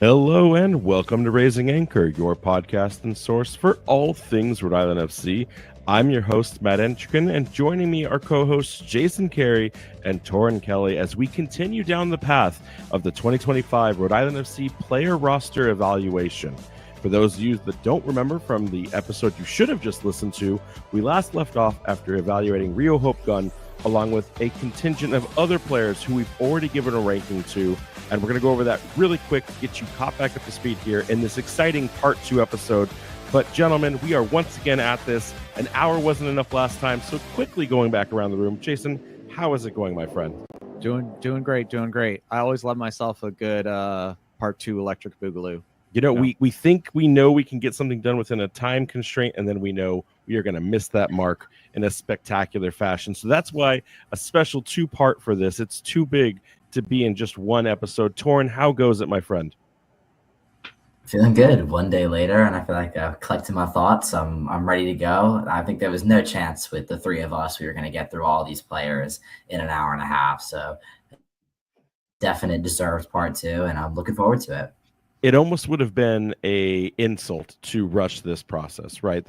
Hello and welcome to Raising Anchor, your podcast and source for all things Rhode Island FC. I'm your host, Matt Entrican, and joining me are co-hosts Jason Carey and Torin Kelly as we continue down the path of the 2025 Rhode Island FC player roster evaluation. For those of you that don't remember from the episode you should have just listened to, we last left off after evaluating Rio Hope Gunn along with a contingent of other players who we've already given a ranking to. And we're going to go over that really quick, get you caught back up to speed here in this exciting part 2 episode. But gentlemen, we are once again at this. An hour wasn't enough last time, so quickly going back around the room. Jason, how is it going, my friend? Doing great. I always love myself a good part 2 electric boogaloo. You know, we think we know we can get something done within a time constraint, and then we know we are going to miss that mark in a spectacular fashion. So that's why a special 2-part for this. It's too big to be in just one episode. Torin, how goes it, my friend? Feeling good. One day later, and I feel like I've collected my thoughts. I'm ready to go. I think there was no chance with the three of us we were going to get through all these players in an hour and a half. So definite deserved part 2, and I'm looking forward to it. It almost would have been a insult to rush this process, right?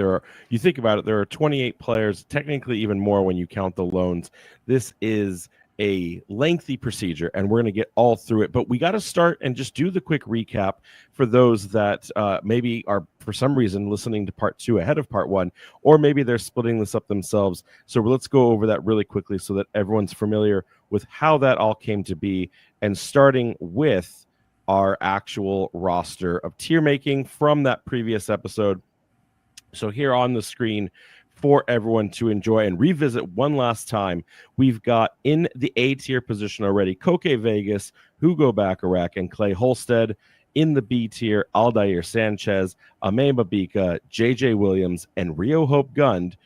You think about it, there are 28 players, technically even more when you count the loans. This is a lengthy procedure, and we're going to get all through it. But we got to start and just do the quick recap for those that maybe are, for some reason, listening to part 2 ahead of part 1, or maybe they're splitting this up themselves. So let's go over that really quickly so that everyone's familiar with how that all came to be, and starting with our actual roster of tier making from that previous episode. So here on the screen for everyone to enjoy and revisit one last time, we've got in the A tier position already Koke Vegas, Hugo Bacharach, and Clay Holstead. In the B tier, Aldair Sanchez, Ame Mabika, JJ Williams, and Rio Hope Gund.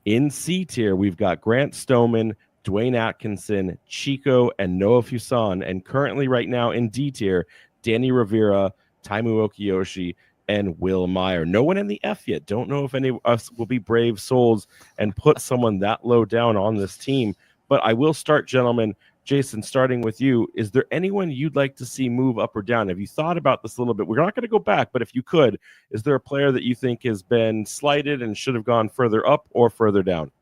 In C tier, we've got Grant Stoneman, Dwayne Atkinson, Chico, and Noah Fuson. And currently right now in D tier, Danny Rivera, Taimu Okiyoshi, and Will Meyer. No one in the F yet. Don't know if any of us will be brave souls and put someone that low down on this team. But I will start, gentlemen. Jason, starting with you, is there anyone you'd like to see move up or down? Have you thought about this a little bit? We're not going to go back, but if you could, is there a player that you think has been slighted and should have gone further up or further down?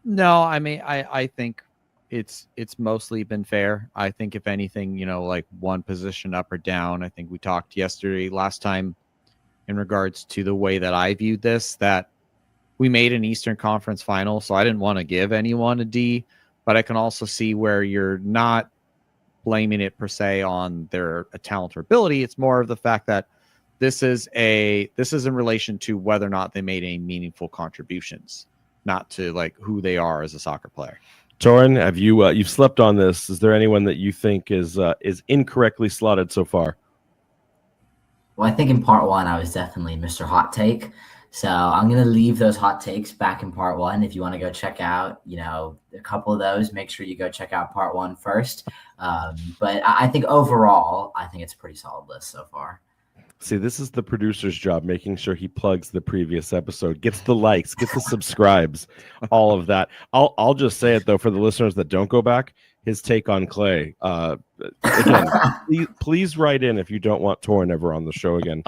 No, I mean, I think it's mostly been fair. I think if anything, like one position up or down. I think we talked last time in regards to the way that I viewed this, that we made an Eastern Conference final, so I didn't want to give anyone a D, but I can also see where you're not blaming it per se on their talent or ability. It's more of the fact that this is in relation to whether or not they made any meaningful contributions, not to like who they are as a soccer player. Torin, have you've slept on this? Is there anyone that you think is incorrectly slotted so far? Well, I think in part 1, I was definitely Mr. Hot Take. So I'm going to leave those hot takes back in part 1. If you want to go check out, a couple of those, make sure you go check out part 1 first. But I think overall, I think it's a pretty solid list so far. See, this is the producer's job, making sure he plugs the previous episode, gets the likes, gets the subscribes, all of that. I'll just say it, though, for the listeners that don't go back, his take on Clay. Again, please write in if you don't want Torin ever on the show again.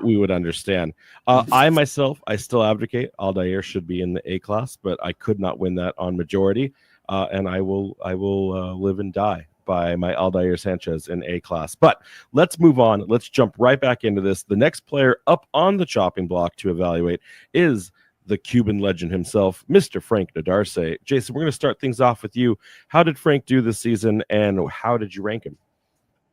We would understand. I still advocate Aldair should be in the A class, but I could not win that on majority, and I will live and die by my Aldair Sanchez in A class. But let's move on. Let's jump right back into this. The next player up on the chopping block to evaluate is the Cuban legend himself, Mr. Frank Nadarce. Jason, we're going to start things off with you. How did Frank do this season, and how did you rank him?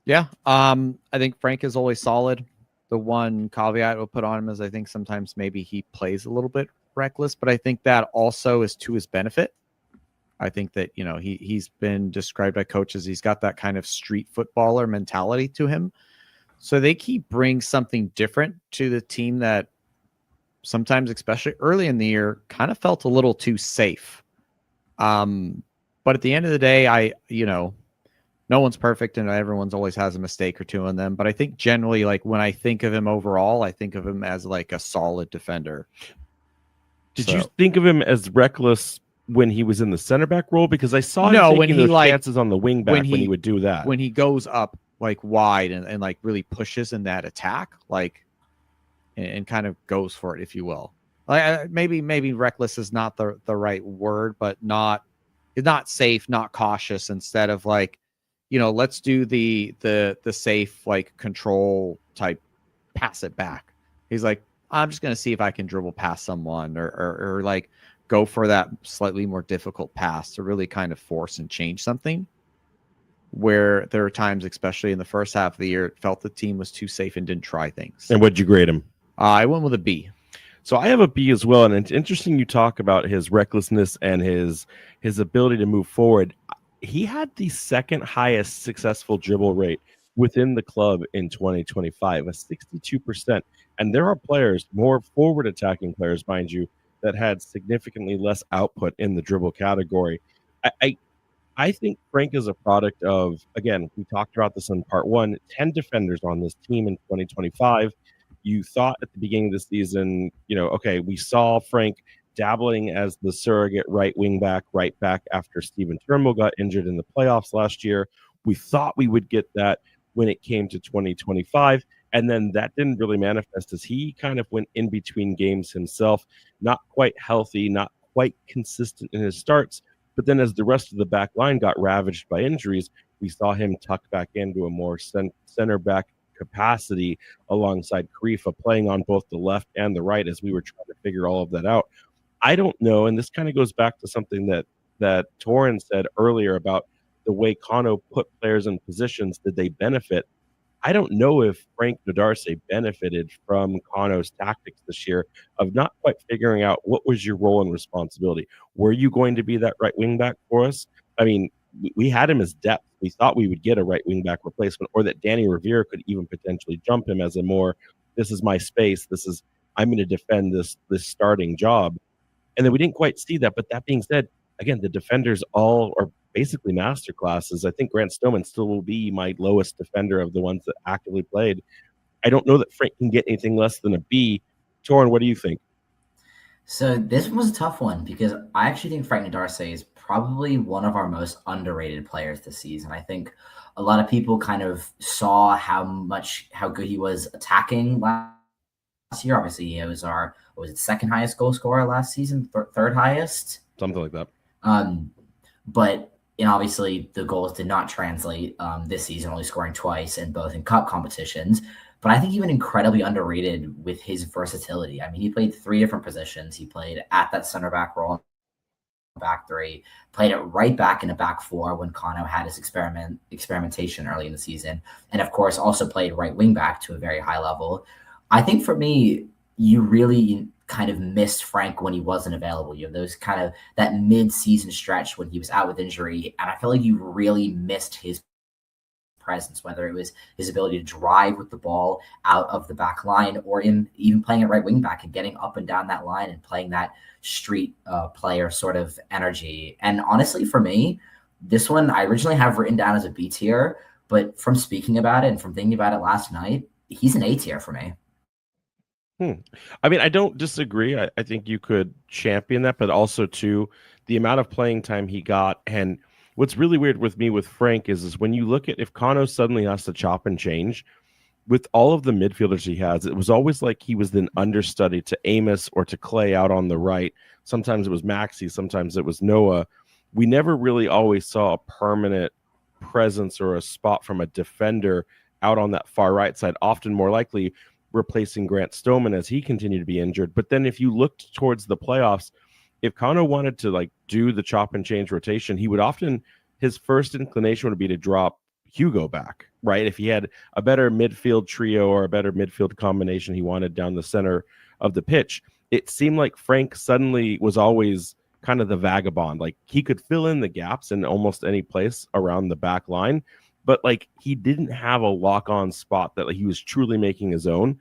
Yeah, I think Frank is always solid. The one caveat we'll put on him is I think sometimes maybe he plays a little bit reckless, but I think that also is to his benefit. I think that, he's been described by coaches. He's got that kind of street footballer mentality to him. So I think he brings something different to the team that sometimes, especially early in the year, kind of felt a little too safe. But at the end of the day, no one's perfect and everyone's always has a mistake or two in them. But I think generally, like when I think of him overall, I think of him as like a solid defender. Did you think of him as reckless when he was in the center back role? Because I saw him taking those chances on the wing back when he would do that. When he goes up like wide and like really pushes in that attack, like and kind of goes for it, if you will. Like maybe reckless is not the right word, but not safe, not cautious. Instead of like, let's do the safe like control type, pass it back. He's like, I'm just gonna see if I can dribble past someone or like go for that slightly more difficult pass to really kind of force and change something. Where there are times, especially in the first half of the year, it felt the team was too safe and didn't try things. And what'd you grade him? I went with a B. So I have a B as well, and it's interesting you talk about his recklessness and his ability to move forward. He had the second highest successful dribble rate within the club in 2025, a 62%. And there are players, more forward attacking players, mind you, that had significantly less output in the dribble category. I think Frank is a product of, again, we talked about this in part one, 10 defenders on this team in 2025. You thought at the beginning of the season, okay, we saw Frank dabbling as the surrogate right wing back, right back after Steven Turnbull got injured in the playoffs last year. We thought we would get that when it came to 2025. And then that didn't really manifest as he kind of went in between games himself, not quite healthy, not quite consistent in his starts. But then as the rest of the back line got ravaged by injuries, we saw him tuck back into a more center back capacity alongside Karifa, playing on both the left and the right as we were trying to figure all of that out. I don't know, and this kind of goes back to something that Torin said earlier about the way Kano put players in positions. Did they benefit? I don't know if Frank Nadarce benefited from Kano's tactics this year of not quite figuring out what was your role and responsibility. Were you going to be that right wing back for us? I mean, we had him as depth. We thought we would get a right wing back replacement, or that Danny Rivera could even potentially jump him as a more, this is my space. I'm going to defend this starting job. And then we didn't quite see that. But that being said, again, the defenders all are basically master classes. I think Grant Stoneman still will be my lowest defender of the ones that actively played. I don't know that Frank can get anything less than a B. Torin, what do you think? So this was a tough one because I actually think Frank Nadarce is probably one of our most underrated players this season. I think a lot of people kind of saw how good he was attacking last year. Obviously, it was second highest goal scorer last season, third highest, something like that. But obviously the goals did not translate this season, only scoring twice and both in cup competitions. But I think he was incredibly underrated with his versatility. I mean, he played 3 different positions. He played at that center back role, back 3, played it right back in a back 4 when Kano had his experimentation early in the season, and of course also played right wing back to a very high level. I think for me, you really kind of missed Frank when he wasn't available. You have those kind of that mid-season stretch when he was out with injury, and I feel like you really missed his presence, whether it was his ability to drive with the ball out of the back line or even playing at right wing back and getting up and down that line and playing that street player sort of energy. And honestly, for me, this one I originally have written down as a B tier, but from speaking about it and from thinking about it last night, he's an A tier for me. I mean, I don't disagree. I think you could champion that, but also too, the amount of playing time he got. And what's really weird with me with Frank is when you look at if Kano suddenly has to chop and change with all of the midfielders he has, it was always like he was then understudy to Amos or to Clay out on the right. Sometimes it was Maxi, sometimes it was Noah. We never really always saw a permanent presence or a spot from a defender out on that far right side, often more likely replacing Grant Stoneman as he continued to be injured. But then if you looked towards the playoffs, if Kano wanted to do the chop and change rotation, he would often, his first inclination would be to drop Hugo back, right? If he had a better midfield trio or a better midfield combination he wanted down the center of the pitch, it seemed like Frank suddenly was always kind of the vagabond. Like he could fill in the gaps in almost any place around the back line, but he didn't have a lock-on spot that he was truly making his own.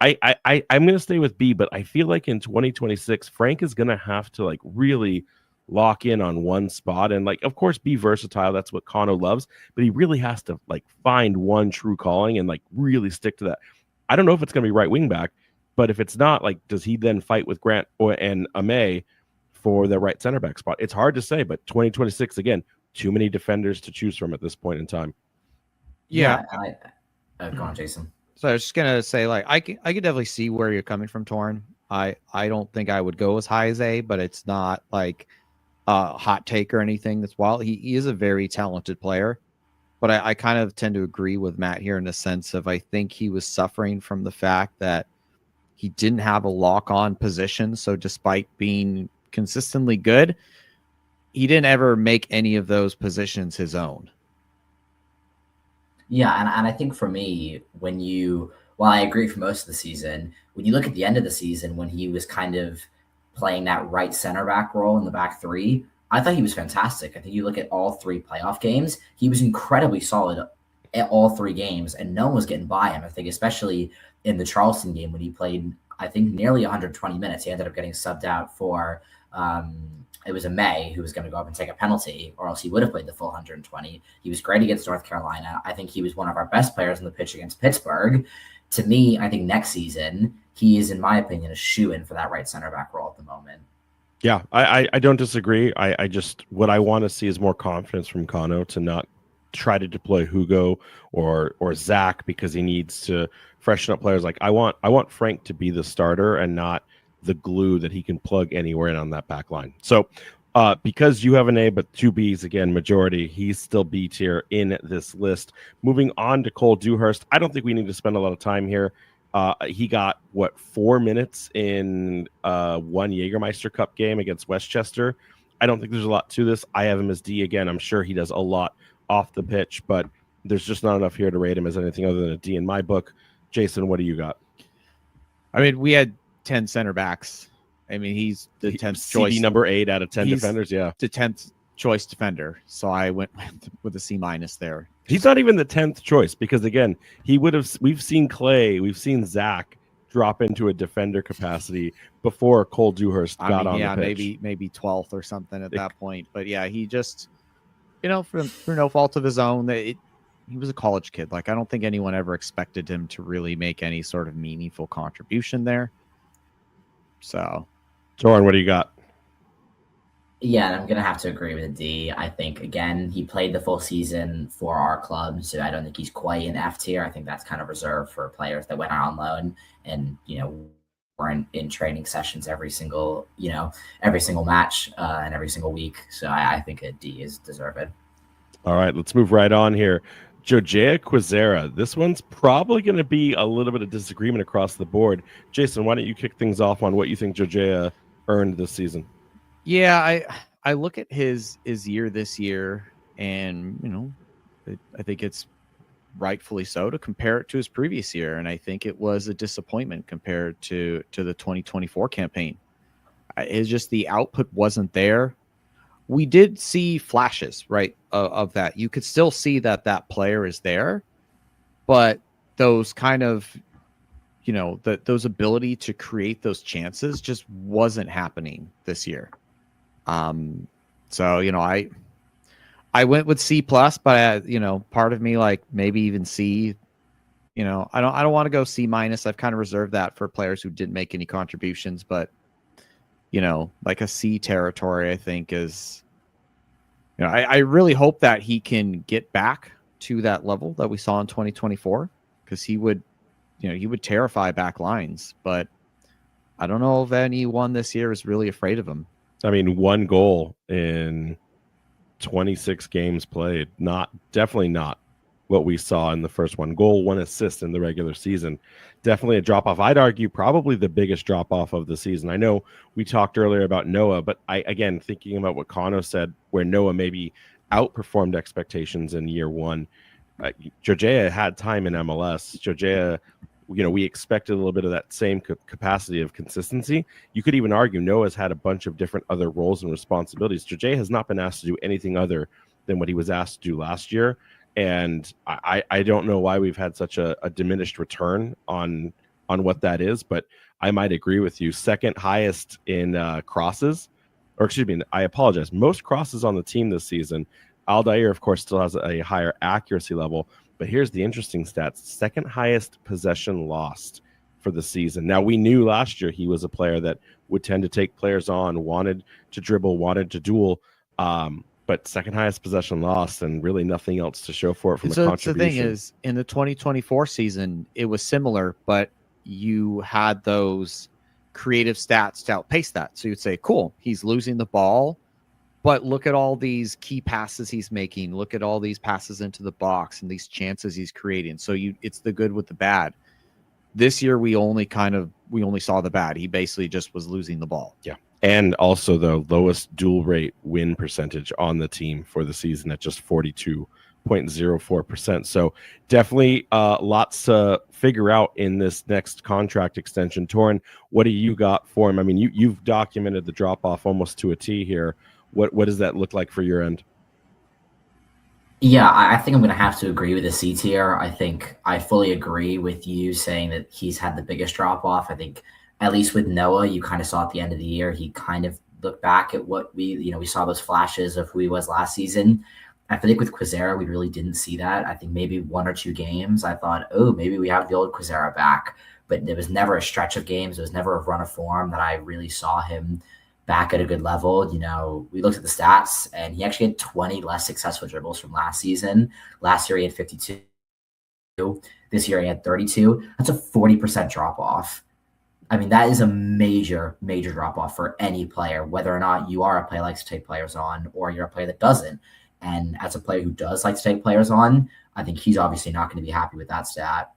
I'm going to stay with B, but I feel like in 2026, Frank is going to have to really lock in on one spot and of course be versatile. That's what Kano loves, but he really has to find one true calling and really stick to that. I don't know if it's going to be right wing back, but if it's not, does he then fight with Grant and Ame for the right center back spot? It's hard to say, but 2026, again, too many defenders to choose from at this point in time. Yeah. Go on, Jason. So I was just gonna say, like, I could definitely see where you're coming from, Torin. I don't think I would go as high as A, but it's not like a hot take or anything. That's wild. He is a very talented player, but I kind of tend to agree with Matt here in the sense of I think he was suffering from the fact that he didn't have a lock-on position. So despite being consistently good, he didn't ever make any of those positions his own. Yeah, and I think for me, while I agree for most of the season, when you look at the end of the season when he was kind of playing that right center back role in the back three, I thought he was fantastic. I think you look at all 3 playoff games, he was incredibly solid at all 3 games, and no one was getting by him. I think especially in the Charleston game when he played, I think, nearly 120 minutes. He ended up getting subbed out for it was a May who was going to go up and take a penalty, or else he would have played the full 120. He was great against North Carolina. I think he was one of our best players on the pitch against Pittsburgh. To me, I think next season, he is, in my opinion, a shoo-in for that right center back role at the moment. Yeah, I don't disagree. I just, what I want to see is more confidence from Kano to not try to deploy Hugo or Zach because he needs to freshen up players. Like I want Frank to be the starter and not the glue that he can plug anywhere in on that back line. So because you have an A but 2 Bs, again, majority, he's still B tier in this list. Moving on to Cole Dewhurst. I don't think we need to spend a lot of time here. He got 4 minutes in one Jägermeister Cup game against Westchester. I don't think there's a lot to this. I have him as D again. I'm sure he does a lot off the pitch, but there's just not enough here to rate him as anything other than a D in my book. Jason, what do you got? I mean, we had 10 center backs. I mean, he's the 10th choice. number 8 out of 10 defenders. Yeah. The 10th choice defender. So I went with a C- there. He's not even the 10th choice because, again, we've seen Clay, we've seen Zach drop into a defender capacity before Cole Dewhurst got on the pitch. Maybe 12th or something at that point. But yeah, he just, for no fault of his own, he was a college kid. Like, I don't think anyone ever expected him to really make any sort of meaningful contribution there. So, Torin, what do you got? Yeah, and I'm going to have to agree with D. I think, again, he played the full season for our club, so I don't think he's quite an F tier. I think that's kind of reserved for players that went out on loan and, were in training sessions every single match and every single week. So I think a D is deserved. All right, let's move right on here. Jojea Quizera. This one's probably going to be a little bit of disagreement across the board. Jason, why don't you kick things off on what you think Jojea earned this season? Yeah, I look at his year this year, and I think it's rightfully so to compare it to his previous year, and I think it was a disappointment compared to the 2024 campaign. It's just the output wasn't there. We did see flashes, right, of that. You could still see that player is there, but those kind of, those ability to create those chances just wasn't happening this year. So, I went with C+, but part of me, like, maybe even C, I don't want to go C-. I've kind of reserved that for players who didn't make any contributions, but like a C territory, I think is, I really hope that he can get back to that level that we saw in 2024, because he would terrify back lines, but I don't know if anyone this year is really afraid of him. I mean, 1 goal in 26 games played. Definitely not what we saw in the first 1 goal, 1 assist in the regular season. Definitely a drop-off. I'd argue probably the biggest drop-off of the season. I know we talked earlier about Noah, but again, thinking about what Kano said, where Noah maybe outperformed expectations in year 1, Jojea had time in MLS. Jojea, we expected a little bit of that same capacity of consistency. You could even argue Noah's had a bunch of different other roles and responsibilities. Jojea has not been asked to do anything other than what he was asked to do last year. And I don't know why we've had such a diminished return on what that is, but I might agree with you. Second highest in crosses, or excuse me, I apologize. Most crosses on the team this season. Aldair, of course, still has a higher accuracy level, but here's the interesting stats. Second highest possession lost for the season. Now, we knew last year he was a player that would tend to take players on, wanted to dribble, wanted to duel. but second highest possession lost, and really nothing else to show for it from a So the contribution. thing is, in the 2024 season, it was similar, but you had those creative stats to outpace that. So you'd say, cool, he's losing the ball, but look at all these key passes he's making. Look at all these passes into the box and these chances he's creating. So it's the good with the bad. This year, we only saw the bad. He basically just was losing the ball. Yeah. And also the lowest dual rate win percentage on the team for the season at just 42.04%. So definitely lots to figure out in this next contract extension. Torin, what do you got for him? I mean, you've documented the drop off almost to a T here. What does that look like for your end? Yeah, I think I'm going to have to agree with the C tier. I think I fully agree with you saying that he's had the biggest drop off. I think at least with Noah, you kind of saw at the end of the year, he kind of looked back at what we saw those flashes of who he was last season. I think with Quizera, we really didn't see that. I think maybe 1 or 2 games, I thought, oh, maybe we have the old Quizera back. But there was never a stretch of games. There was never a run of form that I really saw him back at a good level. We looked at the stats, and he actually had 20 less successful dribbles from last season. Last year, he had 52. This year, he had 32. That's a 40% drop off. I mean, that is a major, major drop off for any player, whether or not you are a player that likes to take players on or you're a player that doesn't. And as a player who does like to take players on, I think he's obviously not going to be happy with that stat.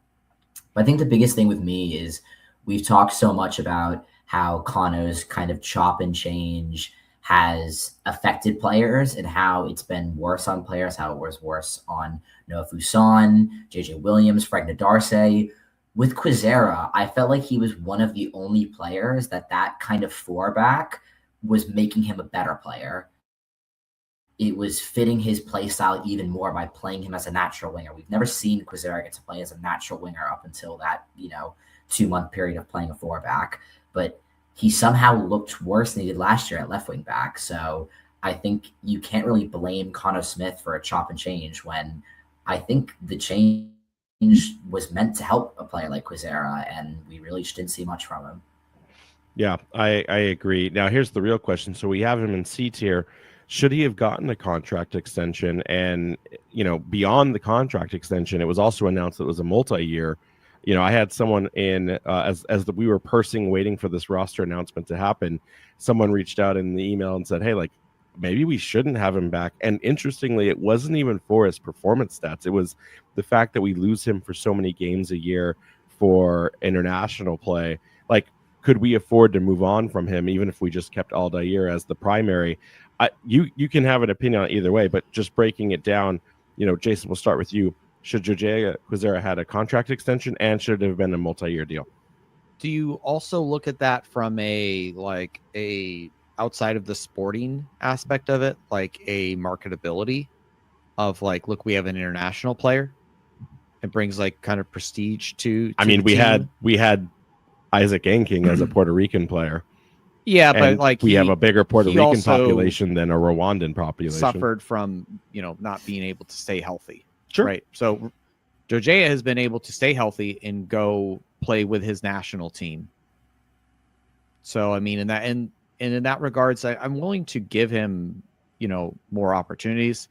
But I think the biggest thing with me is we've talked so much about how Kano's kind of chop and change has affected players and how it's been worse on players, how it was worse on Noah Fuson, JJ Williams, Frank Nadarce. With Quizera, I felt like he was one of the only players that kind of 4-back was making him a better player. It was fitting his play style even more by playing him as a natural winger. We've never seen Quizera get to play as a natural winger up until that 2-month period of playing a 4-back. But he somehow looked worse than he did last year at left wing back. So I think you can't really blame Connor Smith for a chop and change when I think the change was meant to help a player like Quizera, and we really just didn't see much from him. Yeah, I agree. Now, here's the real question. So we have him in C tier. Should he have gotten a contract extension? And, beyond the contract extension, it was also announced that it was a multi-year. I had someone in as we were pursing waiting for this roster announcement to happen. Someone reached out in the email and said, hey, maybe we shouldn't have him back. And interestingly, it wasn't even for his performance stats. It was the fact that we lose him for so many games a year for international play. Could we afford to move on from him, even if we just kept Aldair as the primary? You can have an opinion on either way, but just breaking it down, Jason, we'll start with you. Should Jorge Quizera had a contract extension, and should it have been a multi-year deal? Do you also look at that from a outside of the sporting aspect of it, like a marketability of look, we have an international player. It brings kind of prestige to I mean, the team. we had Isaac Enking as a Puerto Rican player. Yeah, and but we have a bigger Puerto Rican also population than a Rwandan population. Suffered from not being able to stay healthy. Sure. Right. So Jorge has been able to stay healthy and go play with his national team. So I mean, in that regards, I'm willing to give him more opportunities.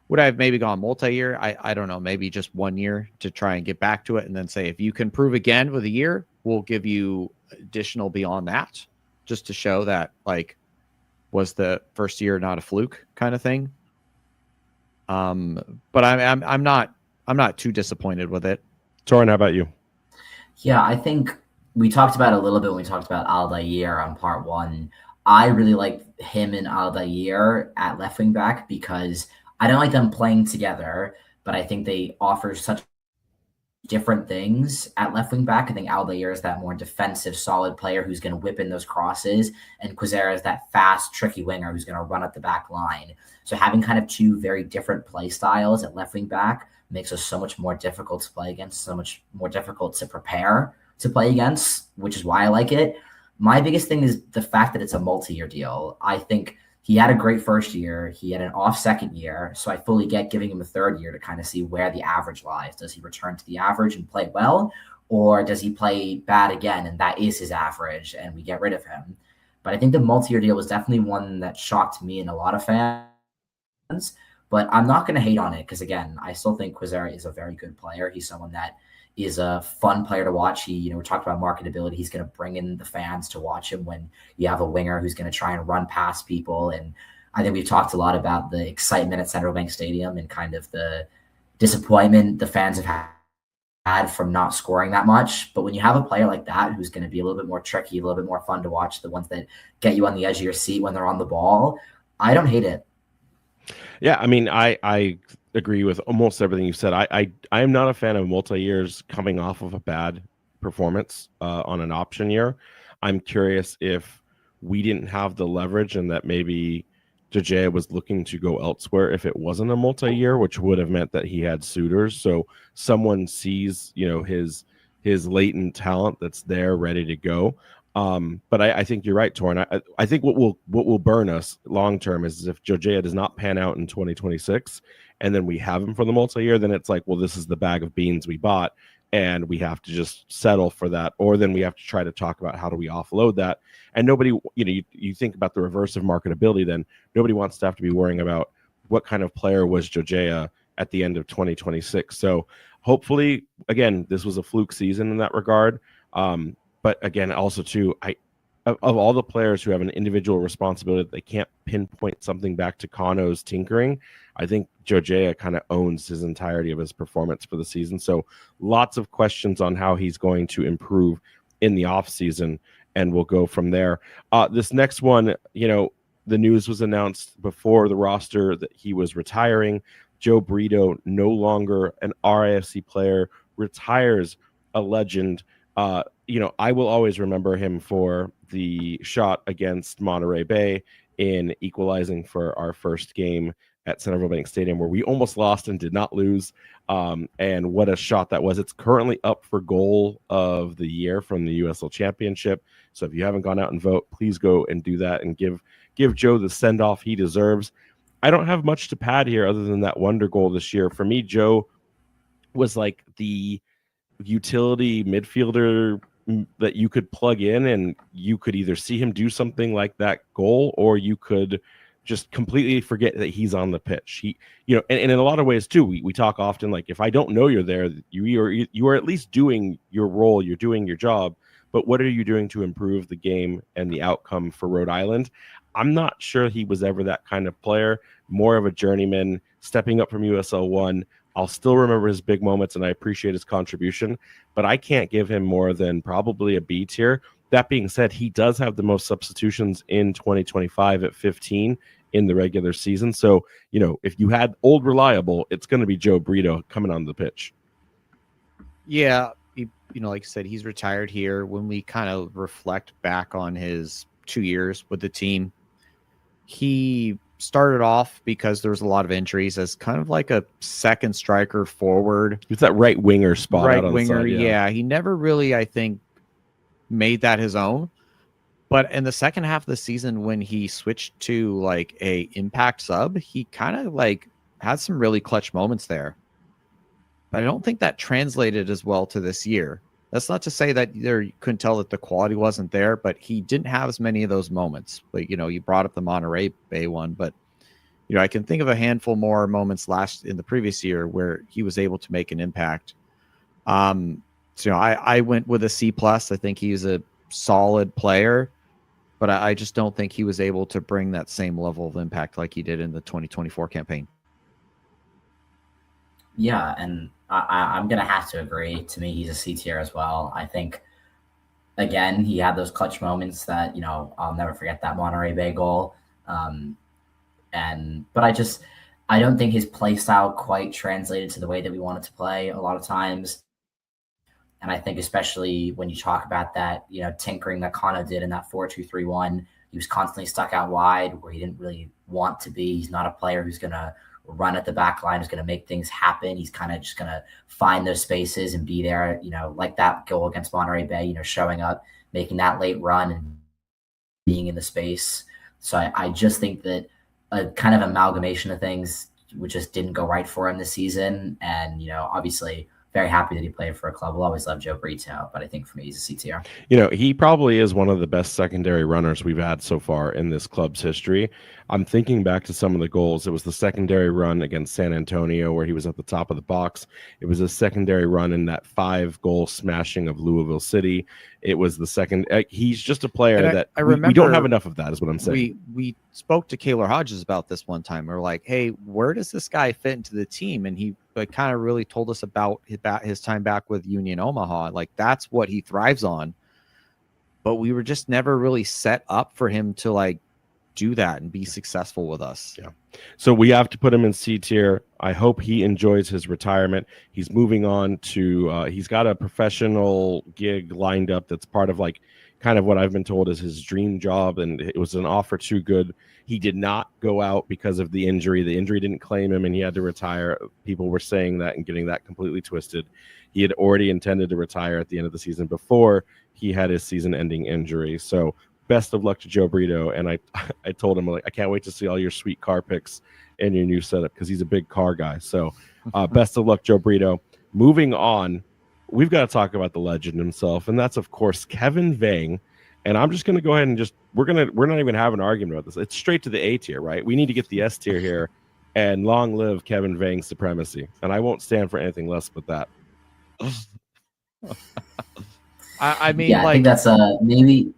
Would I have maybe gone multi-year? I don't know, maybe just 1 year to try and get back to it, and then say, if you can prove again with a year, we'll give you additional beyond that, just to show that was the first year not a fluke kind of thing. But I'm not too disappointed with it. Torin, how about you? Yeah, I think we talked about it a little bit when we talked about Aldair on part 1. I really like him and Aldair at left wing back because I don't like them playing together, but I think they offer such different things at left wing back. I think Aldair is that more defensive, solid player who's going to whip in those crosses, and Quizera is that fast, tricky winger who's going to run up the back line. So having kind of 2 very different play styles at left wing back makes us so much more difficult to play against, so much more difficult to prepare to play against, which is why I like it. My biggest thing is the fact that it's a multi-year deal. I think he had a great first year. He had an off second year. So I fully get giving him a third year to kind of see where the average lies. Does he return to the average and play well? Or does he play bad again and that is his average and we get rid of him? But I think the multi-year deal was definitely one that shocked me and a lot of fans. But I'm not going to hate on it because, again, I still think Quasari is a very good player. He's someone that is a fun player to watch. He, we talked about marketability. He's going to bring in the fans to watch him when you have a winger who's going to try and run past people. And I think we've talked a lot about the excitement at Central Bank Stadium and kind of the disappointment the fans have had from not scoring that much. But when you have a player like that who's going to be a little bit more tricky, a little bit more fun to watch, the ones that get you on the edge of your seat when they're on the ball, I don't hate it. Yeah, I mean, I agree with almost everything you said. I am not a fan of multi-years coming off of a bad performance on an option year. I'm curious if we didn't have the leverage and that maybe Jajea was looking to go elsewhere if it wasn't a multi-year, which would have meant that he had suitors. So someone sees, his latent talent that's there ready to go. But I think you're right, Torin. I think what will burn us long term is if Jojea does not pan out in 2026, and then we have him for the multi-year, then it's like, well, this is the bag of beans we bought, and we have to just settle for that, or then we have to try to talk about how do we offload that. And nobody, you think about the reverse of marketability, then nobody wants to have to be worrying about what kind of player was Jojea at the end of 2026. So hopefully, again, this was a fluke season in that regard. But again, also too, of all the players who have an individual responsibility, they can't pinpoint something back to Kano's tinkering. I think Jojea kind of owns his entirety of his performance for the season. So lots of questions on how he's going to improve in the offseason, and we'll go from there. This next one, the news was announced before the roster that he was retiring. Joe Brito, no longer an RIFC player, retires a legend. I will always remember him for the shot against Monterey Bay in equalizing for our first game at Central Bank Stadium, where we almost lost and did not lose. And what a shot that was. It's currently up for goal of the year from the USL Championship. So if you haven't gone out and vote, please go and do that and give Joe the send-off he deserves. I don't have much to pad here other than that wonder goal this year. For me, Joe was like the utility midfielder that you could plug in, and you could either see him do something like that goal, or you could just completely forget that he's on the pitch. He, and in a lot of ways too, we talk often, like, if I don't know you're there, you are at least doing your role, you're doing your job, but what are you doing to improve the game and the outcome for Rhode Island? I'm not sure he was ever that kind of player, more of a journeyman stepping up from USL 1. I'll still remember his big moments, and I appreciate his contribution, but I can't give him more than probably a B tier. That being said, he does have the most substitutions in 2025 at 15 in the regular season. So, if you had old reliable, it's going to be Joe Brito coming on the pitch. Yeah, like you said, he's retired here. When we kind of reflect back on his 2 years with the team, he started off, because there was a lot of injuries, as kind of like a second striker forward. It's that right winger spot. Right out on winger, the side, yeah. He never really, I think, made that his own. But in the second half of the season, when he switched to like a impact sub, he kind of like had some really clutch moments there. But I don't think that translated as well to this year. That's not to say that you couldn't tell that the quality wasn't there, but he didn't have as many of those moments. But, you brought up the Monterey Bay one, but, I can think of a handful more moments in the previous year where he was able to make an impact. So, I went with a C+. I think he's a solid player, but I just don't think he was able to bring that same level of impact like he did in the 2024 campaign. Yeah, and I'm going to have to agree. To me, he's a C tier as well. I think, again, he had those clutch moments that, I'll never forget that Monterey Bay goal. But I don't think his play style quite translated to the way that we wanted to play a lot of times. And I think especially when you talk about that, tinkering that Kano did in that 4-2-3-1, he was constantly stuck out wide where he didn't really want to be. He's not a player who's going to run at the back line, who's going to make things happen. He's kind of just going to find those spaces and be there, like that goal against Monterey Bay, showing up, making that late run and being in the space. So I just think that a kind of amalgamation of things which just didn't go right for him this season. And, obviously very happy that he played for a club. We'll always love Joe Brito, but I think for me, he's a C tier. He probably is one of the best secondary runners we've had so far in this club's history. I'm thinking back to some of the goals. It was the secondary run against San Antonio where he was at the top of the box. It was a secondary run in that 5-goal smashing of Louisville City. It was the second. He's just a player that I remember we don't have enough of that, is what I'm saying. We spoke to Kaylor Hodges about this one time. We're like, hey, where does this guy fit into the team? And he kind of really told us about his time back with Union Omaha. Like, that's what he thrives on. But we were just never really set up for him to like do that and be successful with us. Yeah. So we have to put him in C tier. I hope he enjoys his retirement. He's moving on to he's got a professional gig lined up that's part of like kind of what I've been told is his dream job, and it was an offer too good. He did not go out because of the injury. The injury didn't claim him and he had to retire. People were saying that and getting that completely twisted. He had already intended to retire at the end of the season before he had his season-ending injury. So best of luck to Joe Brito. And I told him, like, I can't wait to see all your sweet car pics and your new setup because he's a big car guy. So best of luck, Joe Brito. Moving on, we've got to talk about the legend himself, and that's, of course, Kevin Vang. And I'm just going to go ahead and we're not even having an argument about this. It's straight to the A tier, right? We need to get the S tier here, and long live Kevin Vang's supremacy. And I won't stand for anything less but that. I mean, yeah, I think that's maybe.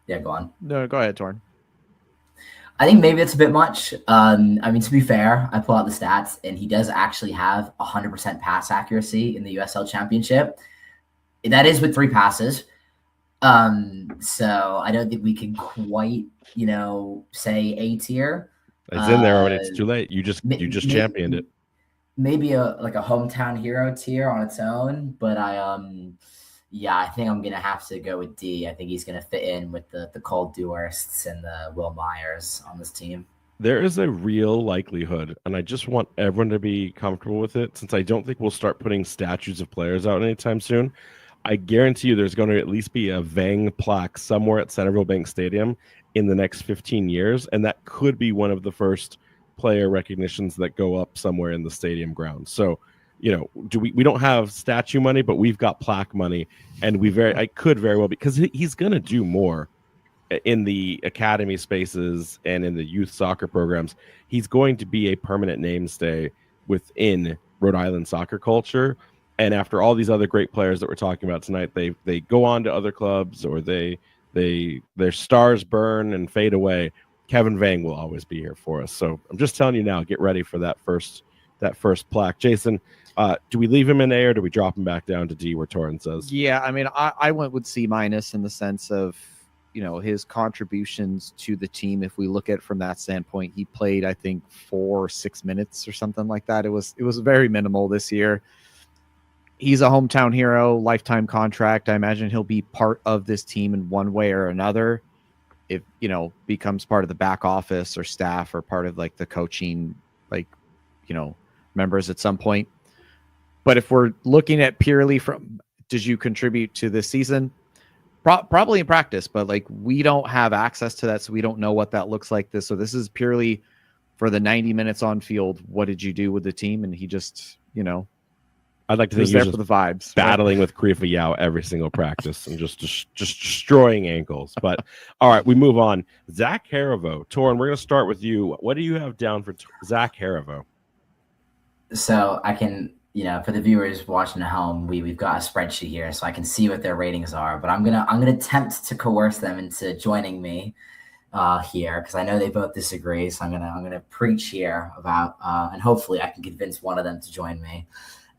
Yeah, go on. No, go ahead, Torin. I think maybe it's a bit much. I mean, to be fair, I pull out the stats, and he does actually have 100% pass accuracy in the USL Championship. That is with 3 passes. So I don't think we can quite, say A tier. It's in there when it's too late. You just championed it. Maybe a hometown hero tier on its own, but I think I'm gonna have to go with D. I think he's gonna fit in with the Cole Dewarsts and the Will Myers on this team. There is a real likelihood, and I just want everyone to be comfortable with it, since I don't think we'll start putting statues of players out anytime soon. I guarantee you there's going to at least be a Vang plaque somewhere at Centerville Bank Stadium in the next 15 years, and that could be one of the first player recognitions that go up somewhere in the stadium grounds. So, we don't have statue money, but we've got plaque money, and I could very well, because he's going to do more in the academy spaces and in the youth soccer programs. He's going to be a permanent namestay within Rhode Island soccer culture. And after all these other great players that we're talking about tonight, they go on to other clubs, or their stars burn and fade away. Kevin Vang will always be here for us. So I'm just telling you now, get ready for that first plaque. Jason, do we leave him in A or do we drop him back down to D where Torin says? Yeah, I mean, I went with C- in the sense of, his contributions to the team. If we look at it from that standpoint, he played, I think, 4 or 6 minutes or something like that. It was very minimal this year. He's a hometown hero, lifetime contract. I imagine he'll be part of this team in one way or another. If, becomes part of the back office or staff or part of like the coaching, members at some point. But if we're looking at purely from, did you contribute to this season? Probably in practice, but like we don't have access to that. So we don't know what that looks like. So this is purely for the 90 minutes on field. What did you do with the team? And he just, I'd like to think he's there for the vibes, battling with Krifa Yao every single practice and just destroying ankles. But all right, we move on. Zach Harivo. Torin, we're going to start with you. What do you have down for Zach Harivo? So I can, for the viewers watching at home, we've got a spreadsheet here, so I can see what their ratings are. But I'm gonna attempt to coerce them into joining me here, because I know they both disagree. So I'm gonna preach here about, and hopefully I can convince one of them to join me.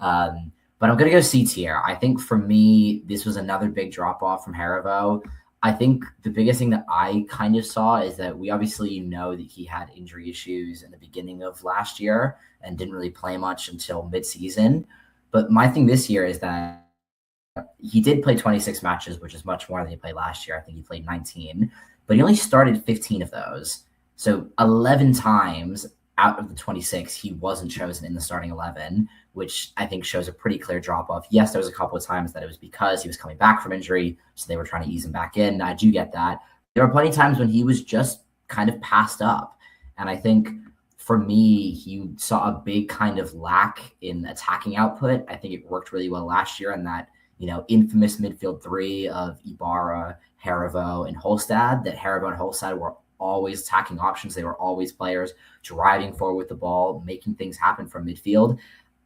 But I'm going to go C tier. I think for me, this was another big drop off from Harivo. I think the biggest thing that I kind of saw is that we obviously know that he had injury issues in the beginning of last year and didn't really play much until midseason. But my thing this year is that he did play 26 matches, which is much more than he played last year. I think he played 19, but he only started 15 of those. So 11 times out of the 26, he wasn't chosen in the starting 11, which I think shows a pretty clear drop-off. Yes, there was a couple of times that it was because he was coming back from injury, so they were trying to ease him back in. I do get that. There were plenty of times when he was just kind of passed up. And I think for me, he saw a big kind of lack in attacking output. I think it worked really well last year in that, infamous midfield three of Ibarra, Haribo, and Holstad, that Haribo and Holstad were always attacking options. They were always players driving forward with the ball, making things happen from midfield.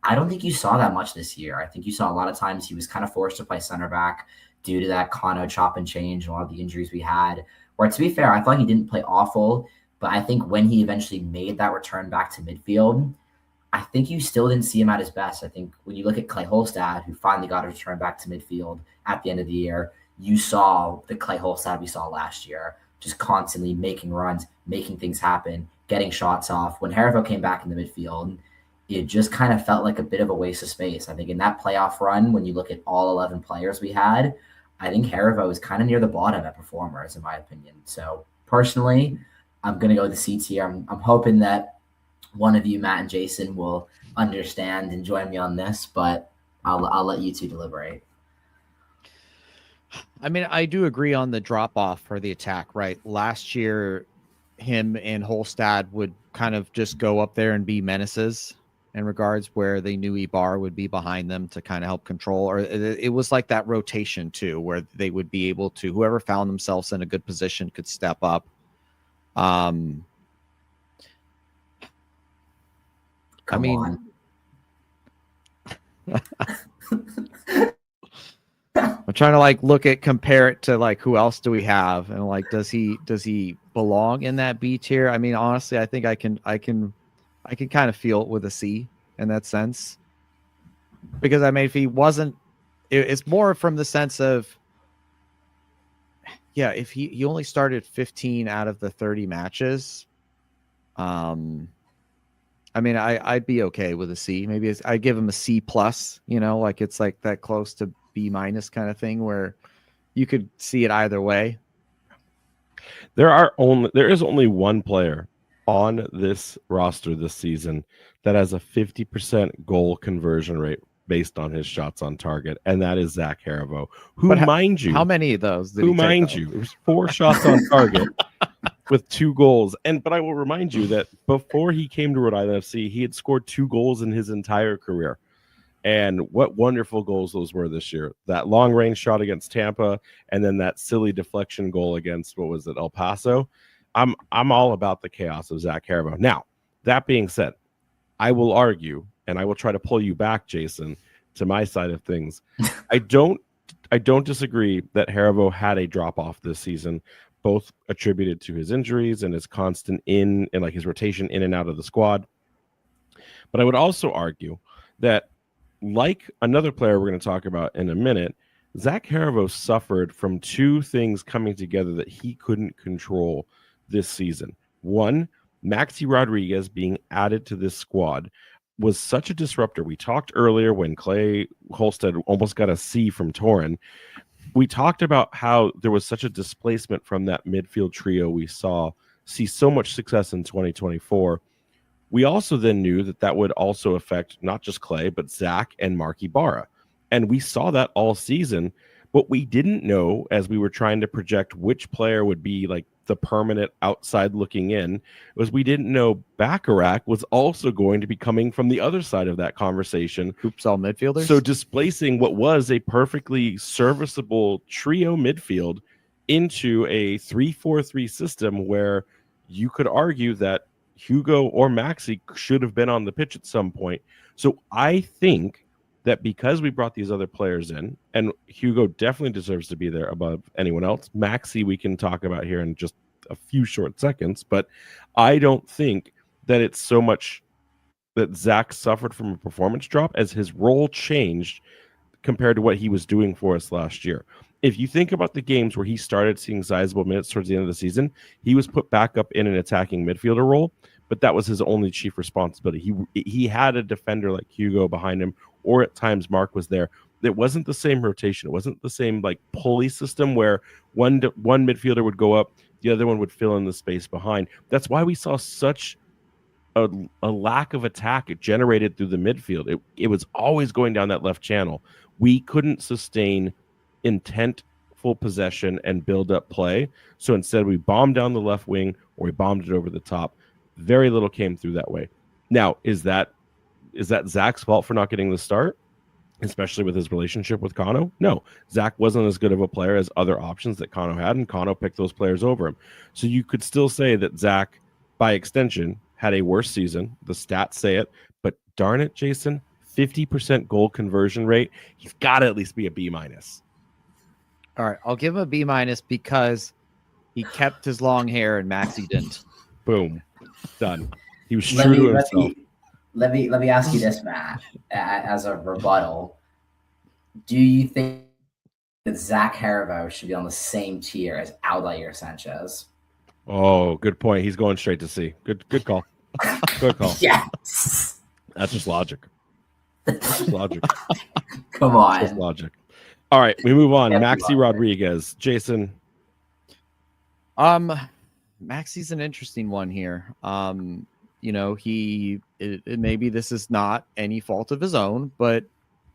I don't think you saw that much this year. I think you saw a lot of times he was kind of forced to play center back due to that Kano chop and change and a lot of the injuries we had. Where, to be fair, I thought he didn't play awful, but I think when he eventually made that return back to midfield, I think you still didn't see him at his best. I think when you look at Clay Holstad, who finally got a return back to midfield at the end of the year, you saw the Clay Holstad we saw last year, just constantly making runs, making things happen, getting shots off. When Haribo came back in the midfield, it just kind of felt like a bit of a waste of space. I think in that playoff run, when you look at all 11 players we had, I think Haribo was kind of near the bottom at performers, in my opinion. So personally, I'm going to go with the C tier. I'm hoping that one of you, Matt and Jason, will understand and join me on this, but I'll let you two deliberate. I mean, I do agree on the drop off for the attack, right? Last year, him and Holstad would kind of just go up there and be menaces in regards where they knew Ibar would be behind them to kind of help control. Or it was like that rotation too, where they would be able to, whoever found themselves in a good position could step up. Come on. I'm trying to compare it to who else do we have, and does he belong in that B tier? I mean, honestly, I think I can kind of feel it with a C in that sense, because I mean, if he wasn't, it's more from the sense of, yeah, if he only started 15 out of the 30 matches, I mean, I'd be okay with a C. Maybe I'd give him a C plus, it's like that close to B minus kind of thing where you could see it either way. There is only one player on this roster this season that has a 50% goal conversion rate based on his shots on target, and that is Zach Haribo, who, mind you, how many of those did who, he take, mind you, it was 4 shots on target with 2 goals. But I will remind you that before he came to Rhode Island FC, he had scored 2 goals in his entire career. And what wonderful goals those were this year. That long range shot against Tampa, and then that silly deflection goal against, what was it, El Paso. I'm all about the chaos of Zach Haribo. Now, that being said, I will argue, and I will try to pull you back, Jason, to my side of things. I don't disagree that Haribo had a drop off this season, both attributed to his injuries and his constant and his rotation in and out of the squad. But I would also argue that, like another player we're going to talk about in a minute, Zach Haribo suffered from 2 things coming together that he couldn't control this season. One, Maxi Rodriguez being added to this squad was such a disruptor. We talked earlier when Clay Holstad almost got a C from Torin. We talked about how there was such a displacement from that midfield trio we see so much success in 2024. We also then knew that would also affect not just Clay, but Zach and Mark Ibarra. And we saw that all season. What we didn't know, as we were trying to project which player would be like the permanent outside looking in, was we didn't know Bacharach was also going to be coming from the other side of that conversation. Hoops all midfielders. So displacing what was a perfectly serviceable trio midfield into a 3-4-3 system where you could argue that Hugo or Maxi should have been on the pitch at some point. So I think that because we brought these other players in, and Hugo definitely deserves to be there above anyone else. Maxi we can talk about here in just a few short seconds, but I don't think that it's so much that Zach suffered from a performance drop as his role changed compared to what he was doing for us last year. If you think about the games where he started seeing sizable minutes towards the end of the season, he was put back up in an attacking midfielder role, but that was his only chief responsibility. He had a defender like Hugo behind him, or at times Mark was there. It wasn't the same rotation. It wasn't the same pulley system where one midfielder would go up, the other one would fill in the space behind. That's why we saw such a lack of attack generated through the midfield. It was always going down that left channel. We couldn't sustain intentful possession and build up play. So instead we bombed down the left wing or we bombed it over the top. Very little came through that way. Now, is that Zach's fault for not getting the start, especially with his relationship with Kano? No, Zach wasn't as good of a player as other options that Kano had, and Kano picked those players over him. So you could still say that Zach, by extension, had a worse season. The stats say it, but darn it, Jason, 50% goal conversion rate. He's got to at least be a B-. All right, I'll give him a B- because he kept his long hair and Maxi didn't. Boom, done. He was true to himself. Let me ask you this, Matt, as a rebuttal. Do you think that Zach Haribo should be on the same tier as Aldair Sanchez? Oh, good point. He's going straight to C. Good call. Good call. Yes. That's just logic. That's just logic. Come on. That's just logic. All right, we move on. Definitely Maxi Rodriguez. Jason. Maxi's an interesting one here. Maybe this is not any fault of his own, but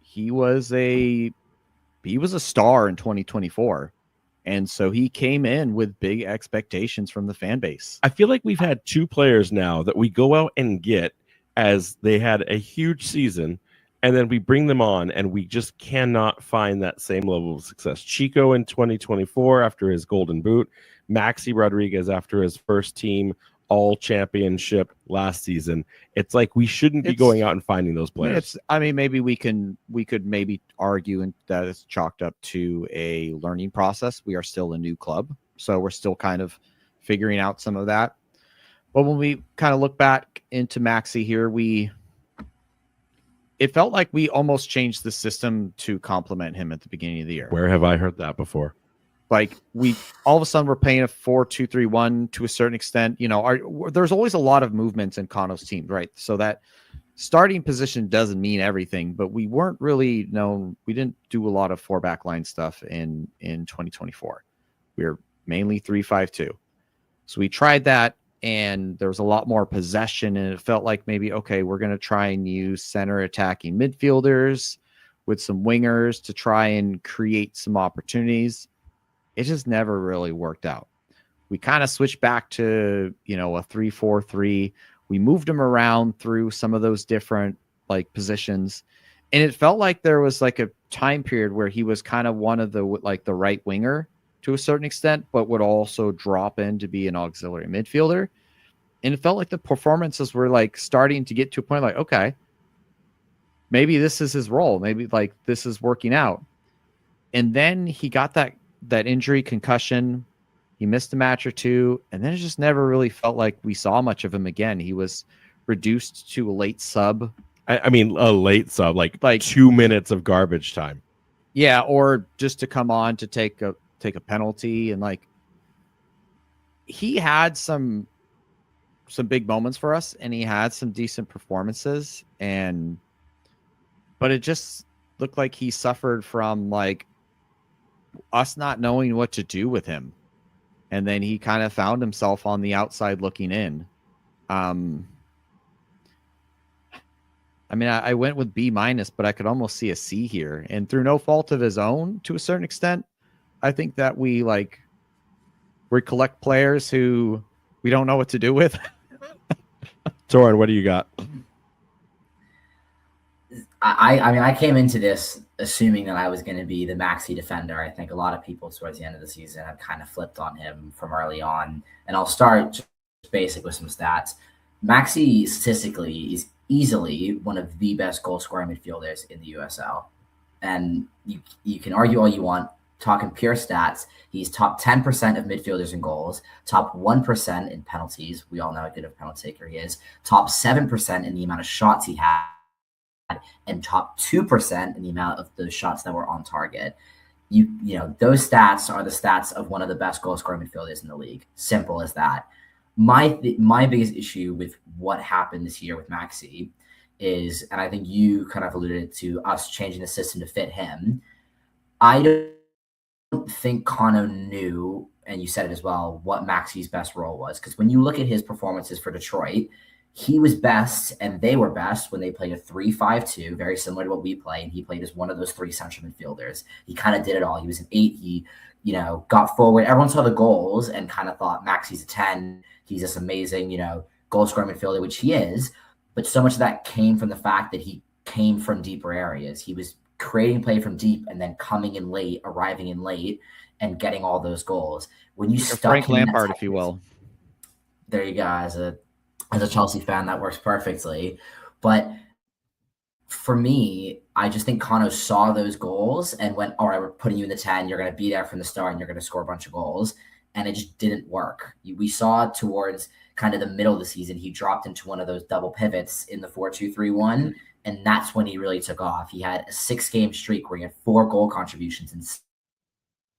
he was a star in 2024. And so he came in with big expectations from the fan base. I feel like we've had two players now that we go out and get as they had a huge season, and then we bring them on and we just cannot find that same level of success. Chico in 2024 after his golden boot, Maxi Rodriguez after his first team all championship last season. It's like we shouldn't be going out and finding those players. Maybe we could maybe argue that it's chalked up to a learning process. We are still a new club, so we're still kind of figuring out some of that. But when we kind of look back into Maxi here, it felt like we almost changed the system to complement him at the beginning of the year. Where have I heard that before? Like we all of a sudden we're playing a 4-2-3-1 to a certain extent. There's always a lot of movements in Kano's team, right? So that starting position doesn't mean everything, but we weren't really known. We didn't do a lot of 4-back line stuff in 2024. We were mainly 3-5-2. So we tried that, and there was a lot more possession, and it felt like maybe, okay, we're going to try and use center attacking midfielders with some wingers to try and create some opportunities. It just never really worked out. We kind of switched back to, a 3-4-3. We moved him around through some of those different positions. And it felt like there was a time period where he was kind of one of the right winger to a certain extent, but would also drop in to be an auxiliary midfielder. And it felt like the performances were starting to get to a point okay, maybe this is his role. Maybe this is working out. And then he got that injury, concussion. He missed a match or two, and then it just never really felt like we saw much of him again. He was reduced to a late sub. I mean, a late sub, like 2 minutes of garbage time. Yeah, or just to come on to take a penalty, and he had some big moments for us, and he had some decent performances, but it just looked like he suffered from us not knowing what to do with him. And then he kind of found himself on the outside looking in. I went with B-, but I could almost see a C here. And through no fault of his own, to a certain extent, I think that we collect players who we don't know what to do with. Torin, what do you got? I came into this assuming that I was going to be the Maxi defender. I think a lot of people towards the end of the season have kind of flipped on him from early on. And I'll start just basic with some stats. Maxi statistically is easily one of the best goal scoring midfielders in the USL. And you can argue all you want. Talking pure stats, he's top 10% of midfielders in goals, top 1% in penalties. We all know how good of a penalty taker he is. Top 7% in the amount of shots he had, and top 2% in the amount of the shots that were on target. You know, those stats are the stats of one of the best goal scoring midfielders in the league. Simple as that. My biggest issue with what happened this year with Maxi is, and I think you kind of alluded to us changing the system to fit him. I don't think Kano knew, and you said it as well, what Maxi's best role was. Because when you look at his performances for Detroit, he was best, and they were best when they played a 3-5-2, very similar to what we play, and he played as one of those three central midfielders. He kind of did it all. He was an 8. He, got forward. Everyone saw the goals and kind of thought Maxi's a 10. He's this amazing, goal scoring midfielder, which he is, but so much of that came from the fact that he came from deeper areas. He was creating play from deep and then coming in late, arriving in late, and getting all those goals. When you stuck Frank him in Lampard, if you will. There you go. As a Chelsea fan, that works perfectly. But for me, I just think Kano saw those goals and went, all right, we're putting you in the 10. You're going to be there from the start and you're going to score a bunch of goals. And it just didn't work. We saw towards kind of the middle of the season, he dropped into one of those double pivots in the 4-2-3-1. And that's when he really took off. He had a 6-game streak where he had 4 goal contributions in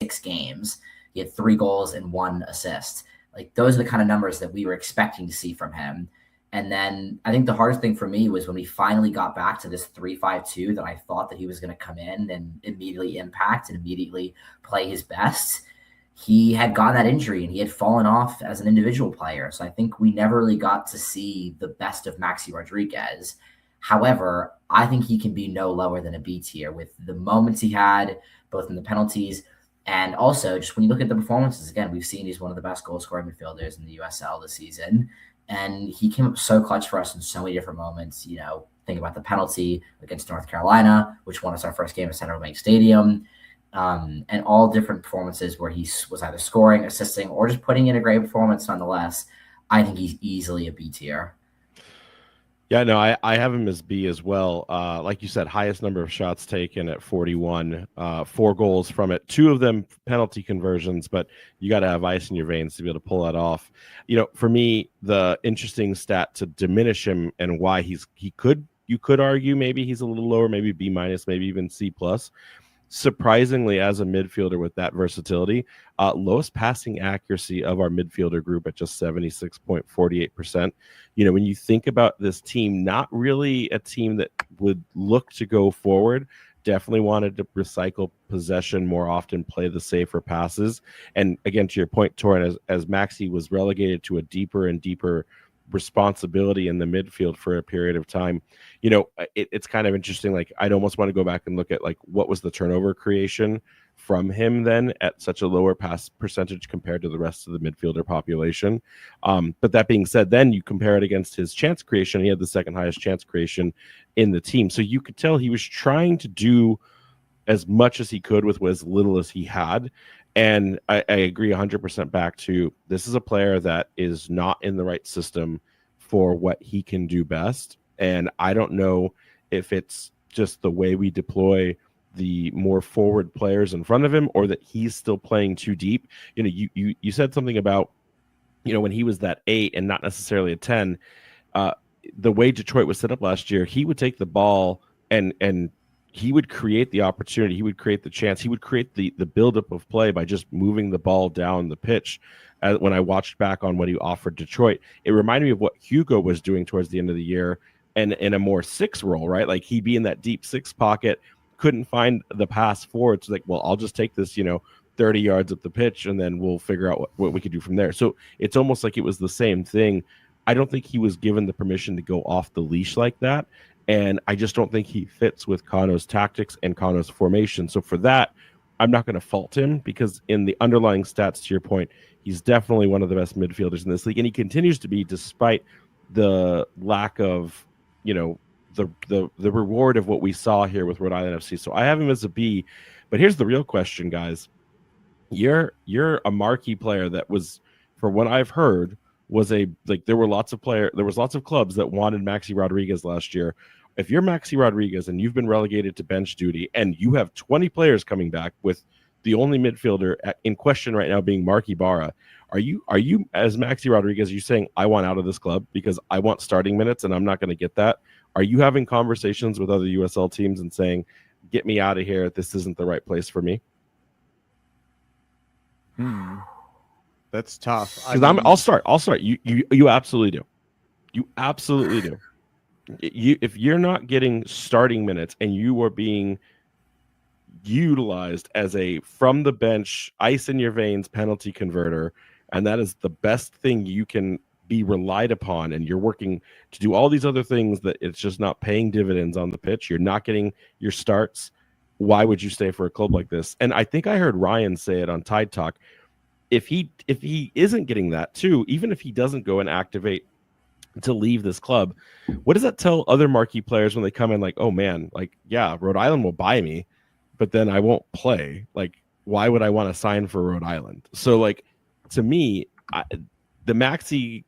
6 games. He had 3 goals and 1 assist. Like, those are the kind of numbers that we were expecting to see from him. And then I think the hardest thing for me was when we finally got back to this 3-5-2 that I thought that he was going to come in and immediately impact and immediately play his best. He had gotten that injury and he had fallen off as an individual player. So I think we never really got to see the best of Maxi Rodriguez. However, I think he can be no lower than a B tier with the moments he had, both in the penalties and also just when you look at the performances. Again, we've seen he's one of the best goal scoring midfielders in the USL this season. And he came up so clutch for us in so many different moments. You know, think about the penalty against North Carolina, which won us our first game at Central Bank Stadium, and all different performances where he was either scoring, assisting, or just putting in a great performance nonetheless. I think he's easily a B tier. Yeah, no, I have him as B as well. Like you said, highest number of shots taken at 41, 4 goals from it, 2 of them penalty conversions, but you got to have ice in your veins to be able to pull that off. You know, for me, the interesting stat to diminish him and why you could argue maybe he's a little lower, maybe B minus, maybe even C plus. Surprisingly, as a midfielder with that versatility, lowest passing accuracy of our midfielder group at just 76.48%. You know, when you think about this team, not really a team that would look to go forward, definitely wanted to recycle possession more often, play the safer passes. And again, to your point, Torin, as Maxi was relegated to a deeper and deeper responsibility in the midfield for a period of time, you know, it's kind of interesting. Like, I'd almost want to go back and look at like what was the turnover creation from him then at such a lower pass percentage compared to the rest of the midfielder population. But that being said, then you compare it against his chance creation. He had the second highest chance creation in the team. So you could tell he was trying to do as much as he could with as little as he had. And I agree 100% back to, this is a player that is not in the right system for what he can do best. And I don't know if it's just the way we deploy the more forward players in front of him, or that he's still playing too deep. You know, you said something about, you know, when he was that 8 and not necessarily a 10, the way Detroit was set up last year, he would take the ball and he would create the opportunity, he would create the chance, he would create the buildup of play by just moving the ball down the pitch. When I watched back on what he offered Detroit, it reminded me of what Hugo was doing towards the end of the year, and in a more 6 role, right? Like, he'd be in that deep 6 pocket, couldn't find the pass forward. It's like, well, I'll just take this, you know, 30 yards up the pitch, and then we'll figure out what we could do from there. So it's almost like it was the same thing. I don't think he was given the permission to go off the leash like that. And I just don't think he fits with Kano's tactics and Kano's formation. So for that, I'm not going to fault him, because in the underlying stats, to your point, he's definitely one of the best midfielders in this league. And he continues to be, despite the lack of, you know, the reward of what we saw here with Rhode Island FC. So I have him as a B. But here's the real question, guys. You're a marquee player that was, for what I've heard, was there was lots of clubs that wanted Maxi Rodriguez last year. If you're Maxi Rodriguez and you've been relegated to bench duty and you have 20 players coming back, with the only midfielder in question right now being Mark Ibarra, are you as Maxi Rodriguez, are you saying, I want out of this club because I want starting minutes and I'm not going to get that? Are you having conversations with other USL teams and saying, get me out of here, this isn't the right place for me? That's tough. I'll start. You absolutely do. You absolutely do. If you're not getting starting minutes and you are being utilized as a from the bench, ice in your veins penalty converter, and that is the best thing you can be relied upon, and you're working to do all these other things that it's just not paying dividends on the pitch, you're not getting your starts, why would you stay for a club like this? And I think I heard Ryan say it on Tide Talk. If he isn't getting that too, even if he doesn't go and activate to leave this club. What does that tell other marquee players when they come in? Like, oh man, like, yeah, Rhode Island will buy me, but then I won't play. Like, why would I want to sign for Rhode Island? So, like, to me, the Maxey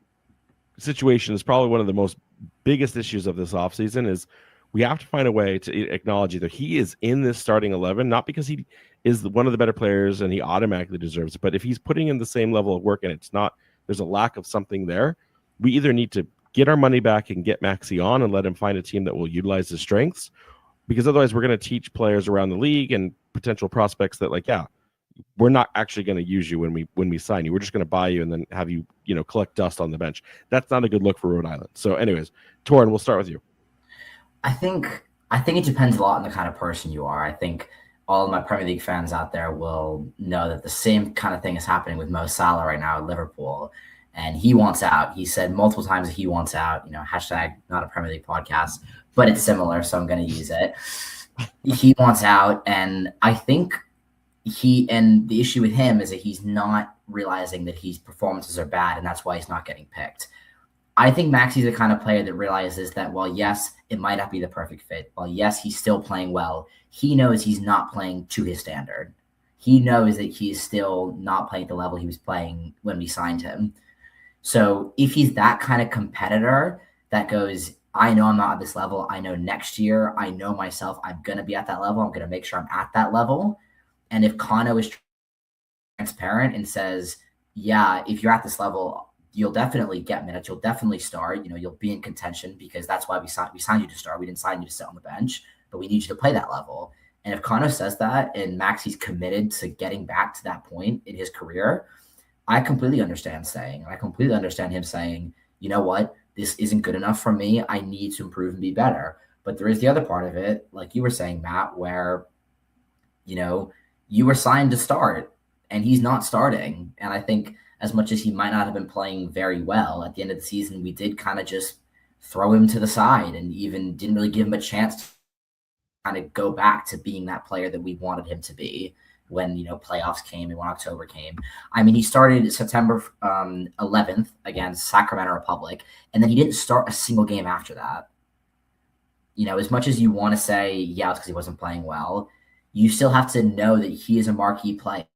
situation is probably one of the most biggest issues of this offseason. Is we have to find a way to acknowledge either he is in this starting 11, not because he is one of the better players and he automatically deserves it, but if he's putting in the same level of work and it's not, there's a lack of something there, we either need to get our money back and get Maxey on and let him find a team that will utilize his strengths, because otherwise we're going to teach players around the league and potential prospects that, like, yeah, we're not actually going to use you when we sign you. We're just going to buy you and then have you, collect dust on the bench. That's not a good look for Rhode Island. So anyways, Torin, we'll start with you. I think it depends a lot on the kind of person you are. I think all of my Premier League fans out there will know that the same kind of thing is happening with Mo Salah right now at Liverpool. And he wants out. He said multiple times that he wants out, hashtag not a Premier League podcast, but it's similar, so I'm going to use it. He wants out. And I think and the issue with him is that he's not realizing that his performances are bad, and that's why he's not getting picked. I think Maxey's the kind of player that realizes that, well, yes, it might not be the perfect fit. Well, yes, he's still playing well. He knows he's not playing to his standard. He knows that he's still not playing at the level he was playing when we signed him. So if he's that kind of competitor that goes, I know I'm not at this level. I know next year, I know myself, I'm going to be at that level. I'm going to make sure I'm at that level. And if Kano is transparent and says, yeah, if you're at this level, you'll definitely get minutes. You'll definitely start. You'll be in contention, because that's why we signed you to start. We didn't sign you to sit on the bench, but we need you to play that level. And if Kano says that and Maxey's committed to getting back to that point in his career, I completely understand him saying, you know what, this isn't good enough for me. I need to improve and be better. But there is the other part of it, like you were saying, Matt, where, you were signed to start and he's not starting. And I think as much as he might not have been playing very well at the end of the season, we did kind of just throw him to the side and even didn't really give him a chance to kind of go back to being that player that we wanted him to be when, playoffs came and when October came. I mean, he started September 11th against Sacramento Republic, and then he didn't start a single game after that. As much as you want to say, yeah, it's because he wasn't playing well, you still have to know that he is a marquee player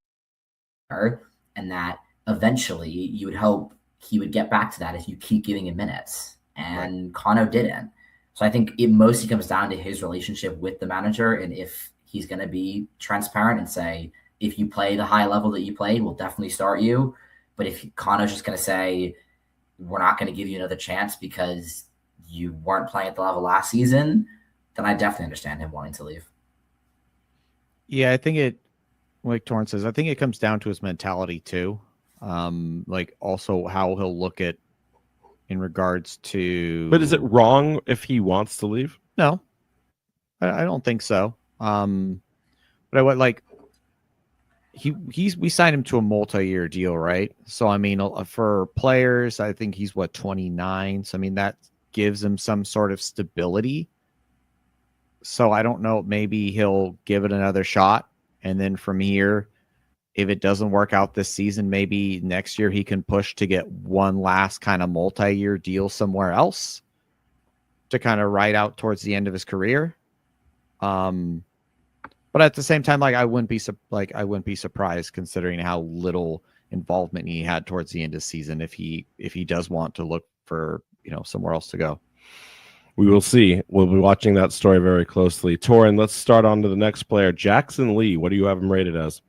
and that eventually you would hope he would get back to that if you keep giving him minutes. And right. Kano didn't. So I think it mostly comes down to his relationship with the manager, and if he's going to be transparent and say, if you play the high level that you played, we'll definitely start you. But if Kano's just going to say, we're not going to give you another chance because you weren't playing at the level last season, then I definitely understand him wanting to leave. Yeah, I think like Torin says, I think it comes down to his mentality too. Like also how he'll look at in regards to. But is it wrong if he wants to leave? No, I don't think so. But I would like we signed him to a multi-year deal, right? So I mean, for players, I think he's 29. So I mean, that gives him some sort of stability. So I don't know, maybe he'll give it another shot. And then from here, if it doesn't work out this season, maybe next year he can push to get one last kind of multi-year deal somewhere else to kind of ride out towards the end of his career. But at the same time, like I wouldn't be surprised considering how little involvement he had towards the end of the season if he does want to look for, somewhere else to go. We will see. We'll be watching that story very closely. Torin, let's start on to the next player, Jackson Lee. What do you have him rated as?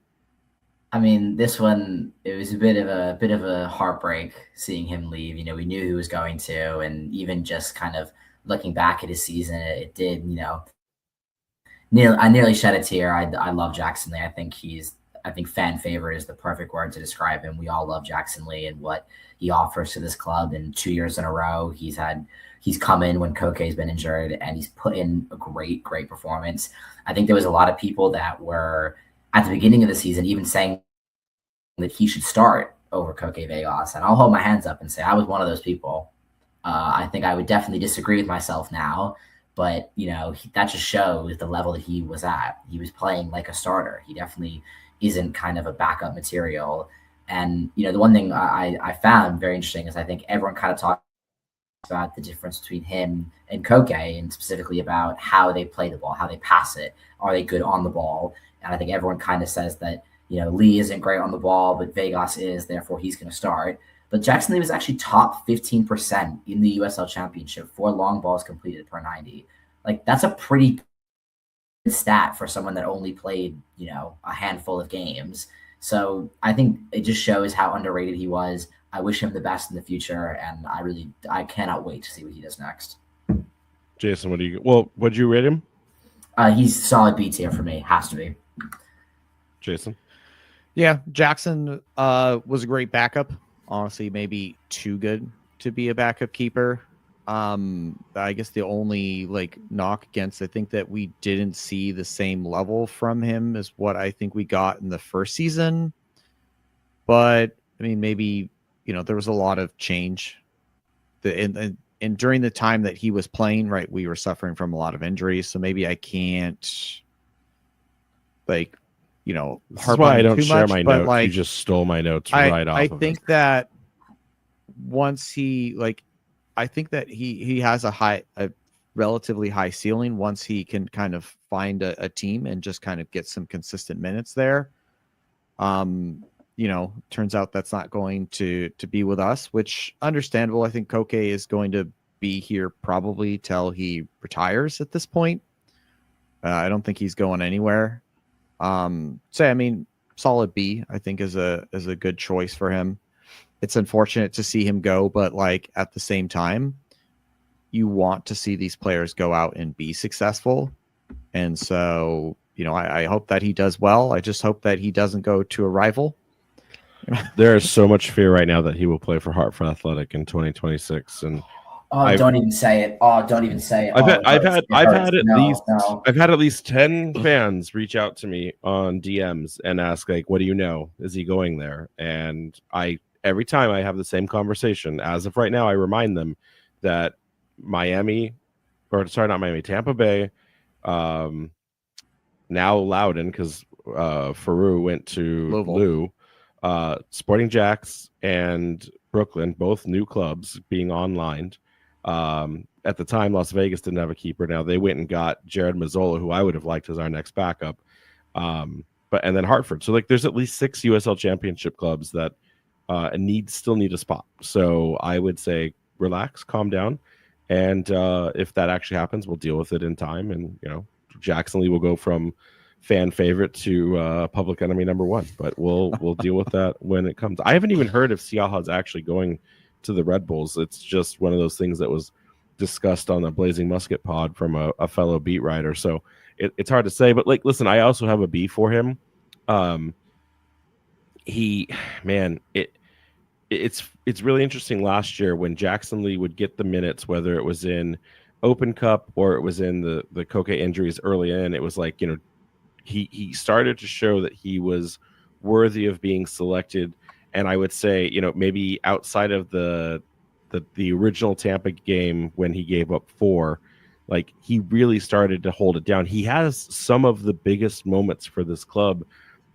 I mean, this one, it was a bit of a heartbreak seeing him leave. We knew he was going to, and even just kind of looking back at his season, it did, I nearly shed a tear. I love Jackson Lee. I think fan favorite is the perfect word to describe him. We all love Jackson Lee and what he offers to this club. And 2 years in a row, he's come in when Koke's been injured, and he's put in a great performance. I think there was a lot of people that were at the beginning of the season even saying that he should start over Koke Vegas. And I'll hold my hands up and say I was one of those people. I think I would definitely disagree with myself now, but that just shows the level that he was at. He was playing like a starter. He definitely isn't kind of a backup material. And, the one thing I found very interesting is I think everyone kind of talked about the difference between him and Koke, and specifically about how they play the ball, how they pass it. Are they good on the ball? And I think everyone kind of says that, Lee isn't great on the ball, but Vegas is, therefore he's going to start. But Jackson Lee was actually top 15% in the USL Championship for long balls completed per 90. Like, that's a pretty good stat for someone that only played, a handful of games. So I think it just shows how underrated he was. I wish him the best in the future, and I cannot wait to see what he does next. Jason, what'd you rate him? He's solid B tier for me. Has to be. Jason? Yeah, Jackson was a great backup. Honestly, maybe too good to be a backup keeper. I guess the only knock against, I think that we didn't see the same level from him as what I think we got in the first season. But I mean, maybe, there was a lot of change. And during the time that he was playing, right, we were suffering from a lot of injuries. So maybe I can't this is why I don't share my notes. You just stole my notes right off. I think that once he I think that he has a relatively high ceiling once he can kind of find a team and just kind of get some consistent minutes there. Turns out that's not going to be with us, which understandable. I think Koke is going to be here probably till he retires at this point. I don't think he's going anywhere. I mean, solid B, I think is a good choice for him. It's unfortunate to see him go, but at the same time, you want to see these players go out and be successful. And so, I hope that he does well. I just hope that he doesn't go to a rival. There is so much fear right now that he will play for Hartford Athletic in 2026, and don't even say it. Don't even say it. I've had at least 10 fans reach out to me on DMs and ask what do you know? Is he going there? And every time I have the same conversation. As of right now, I remind them that Tampa Bay, now Loudoun, because Faroux went to Lou, Sporting Jacks and Brooklyn, both new clubs being online. At the time, Las Vegas didn't have a keeper. Now they went and got Jared Mazzola, who I would have liked as our next backup. And then Hartford. So there's at least 6 USL Championship clubs that still need a spot. So I would say relax, calm down, and if that actually happens, we'll deal with it in time. And Jackson Lee will go from fan favorite to public enemy number 1. But we'll deal with that when it comes. I haven't even heard if Siaha's actually going to the Red Bulls. It's just one of those things that was discussed on the Blazing Musket pod from a fellow beat writer. So it's hard to say. But listen, I also have a B for him. It's really interesting last year when Jackson Lee would get the minutes, whether it was in Open Cup or it was in the Koke injuries early in. It was he started to show that he was worthy of being selected. And I would say, maybe outside of the original Tampa game when he gave up 4, he really started to hold it down. He has some of the biggest moments for this club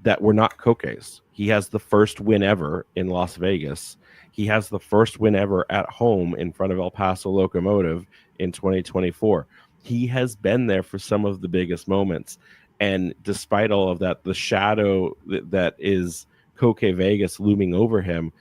that were not Koke's. He has the first win ever in Las Vegas. He has the first win ever at home in front of El Paso Locomotive in 2024. He has been there for some of the biggest moments. And despite all of that, the shadow that is Koke Vegas looming over him,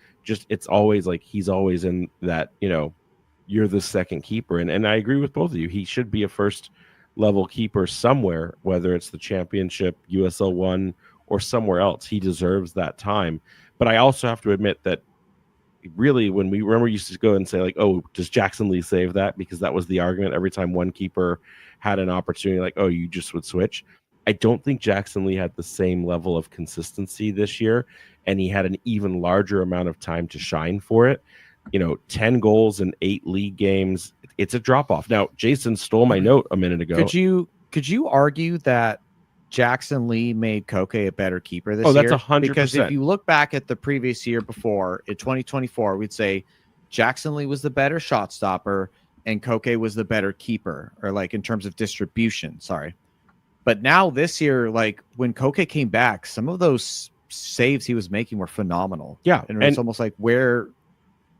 it's always he's always in that, you're the second keeper. And I agree with both of you. He should be a first level keeper somewhere, whether it's the championship, USL 1, or somewhere else. He deserves that time. But I also have to admit that really, when we used to go and say oh, does Jackson Lee save that? Because that was the argument every time one keeper had an opportunity, oh, you just would switch. I don't think Jackson Lee had the same level of consistency this year, and he had an even larger amount of time to shine for it. 10 goals in 8 league games. It's a drop off. Now, Jason stole my note a minute ago. Could you argue that Jackson Lee made Koke a better keeper this year? Oh, that's 100%. Because if you look back at the previous year before, in 2024, we'd say Jackson Lee was the better shot stopper and Koke was the better keeper, or in terms of distribution. Sorry. But now this year, when Koke came back, some of those saves he was making were phenomenal. Yeah. And it's almost where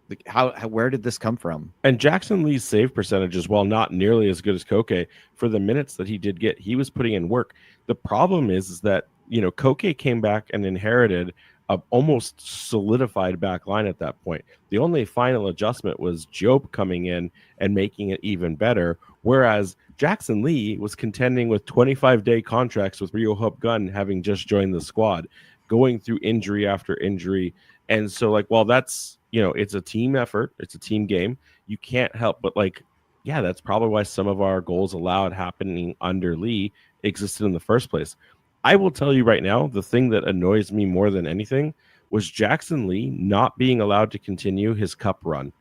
Like, where did this come from? And Jackson Lee's save percentages, while not nearly as good as Koke, for the minutes that he did get, he was putting in work. The problem is that, Koke came back and inherited a almost solidified back line at that point. The only final adjustment was Job coming in and making it even better, whereas Jackson Lee was contending with 25-day contracts with Rio Hope Gunn having just joined the squad, going through injury after injury. And so, like, while that's, it's a team effort, it's a team game, you can't help but, like, yeah, that's probably why some of our goals allowed happening under Lee existed in the first place. I will tell you right now, the thing that annoys me more than anything was Jackson Lee not being allowed to continue his cup run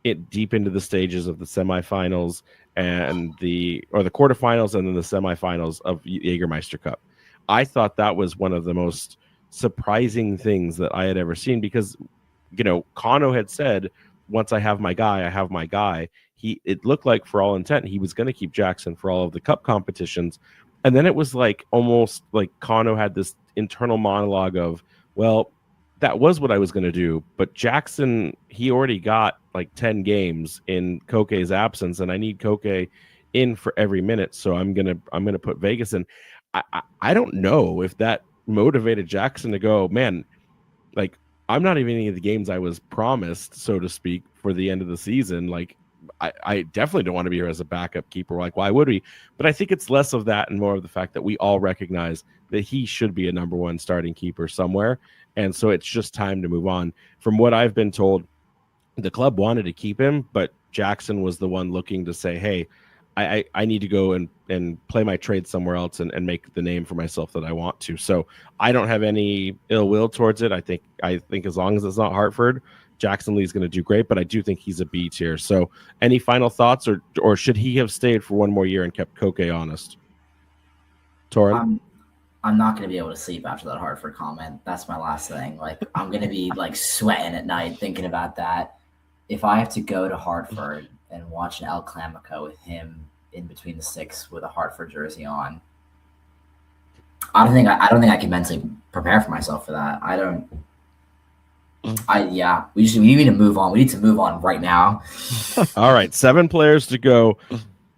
it deep into the stages of the semifinals and the quarterfinals and then the semifinals of Jägermeister Cup. I thought that was one of the most surprising things that I had ever seen because, Kano had said, once I have my guy, I have my guy. It looked like for all intent, he was going to keep Jackson for all of the cup competitions. And then it was like almost like Kano had this internal monologue of, well, that was what I was going to do. But Jackson, he already got like 10 games in Koke's absence, and I need Koke in for every minute. So I'm gonna put Vegas in. I don't know if that motivated Jackson to go, man, like I'm not even any of the games I was promised, so to speak, for the end of the season. Like I definitely don't want to be here as a backup keeper. Like, why would we? But I think it's less of that and more of the fact that we all recognize that he should be a number one starting keeper somewhere. And so it's just time to move on. From what I've been told, the club wanted to keep him, but Jackson was the one looking to say, hey, I need to go and play my trade somewhere else and make the name for myself that I want to. So I don't have any ill will towards it. I think as long as it's not Hartford, Jackson Lee's going to do great, but I do think he's a B tier. So any final thoughts, or should he have stayed for one more year and kept Koke honest? Torin? I'm not going to be able to sleep after that Hartford comment. That's my last thing. Like, I'm going to be like sweating at night thinking about that. If I have to go to Hartford and watch an El Clamico with him in between the sticks with a Hartford jersey on, I don't think I can mentally prepare for myself for that. We need to move on. We need to move on right now. All right, 7 players to go.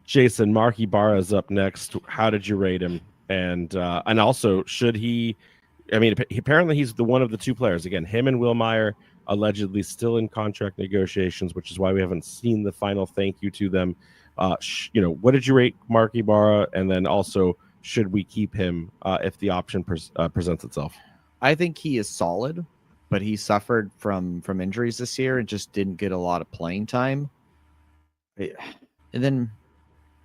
Jason, Mark Ibarra's up next. How did you rate him? And also, should he? I mean, apparently he's the one of the 2 players. Again, him and Will Meyer allegedly still in contract negotiations, which is why we haven't seen the final thank you to them. What did you rate Mark Ibarra? And then also, should we keep him if the option presents itself? I think he is solid, but he suffered from injuries this year and just didn't get a lot of playing time. And then,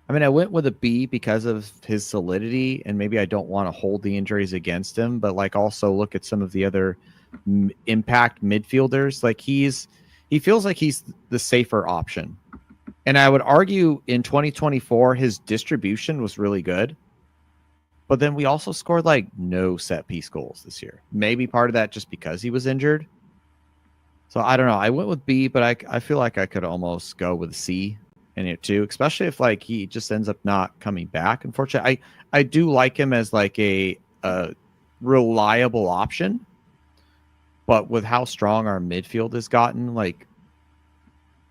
I went with a B because of his solidity, and maybe I don't want to hold the injuries against him, but like also look at some of the other impact midfielders. Like he feels like he's the safer option. And I would argue in 2024, his distribution was really good. But then we also scored like no set piece goals this year. Maybe part of that just because he was injured. So I don't know. I went with B, but I feel like I could almost go with C in it too, especially if like he just ends up not coming back. Unfortunately, I do like him as like a reliable option, but with how strong our midfield has gotten, like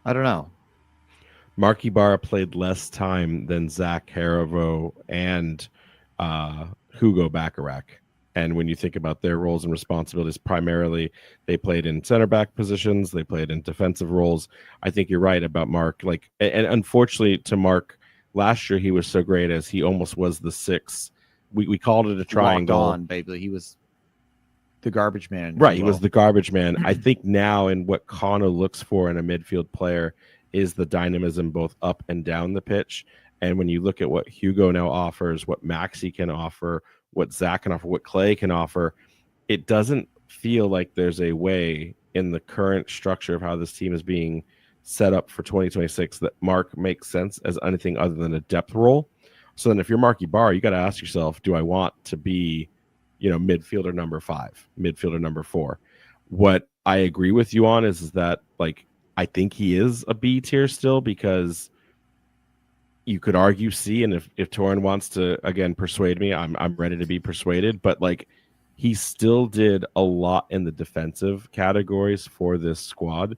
I don't know. Mark Ibarra played less time than Zach Harivo and Hugo Bacharach. And when you think about their roles and responsibilities, primarily they played in center back positions, they played in defensive roles. I think you're right about Mark. Like, and unfortunately to Mark, last year he was so great as he almost was the 6. We called it a triangle. On, baby. He was the garbage man. Right, he was the garbage man. I think now in what Kano looks for in a midfield player is the dynamism both up and down the pitch. And when you look at what Hugo now offers, what Maxi can offer, what Zach can offer, what Clay can offer, it doesn't feel like there's a way in the current structure of how this team is being set up for 2026 that Mark makes sense as anything other than a depth role. So then if you're Mark Ibarra, you got to ask yourself, do I want to be, midfielder number 5, midfielder number 4? What I agree with you on is that, like, I think he is a B tier still, because you could argue C, and if Torin wants to again persuade me, I'm ready to be persuaded. But like, he still did a lot in the defensive categories for this squad.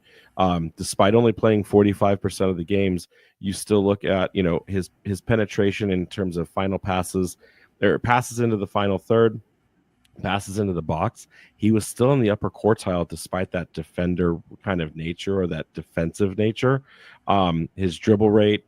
Despite only playing 45% of the games, you still look at, his penetration in terms of final passes, or passes into the final third, passes into the box. He was still in the upper quartile despite that defender kind of nature, or that defensive nature. His dribble rate,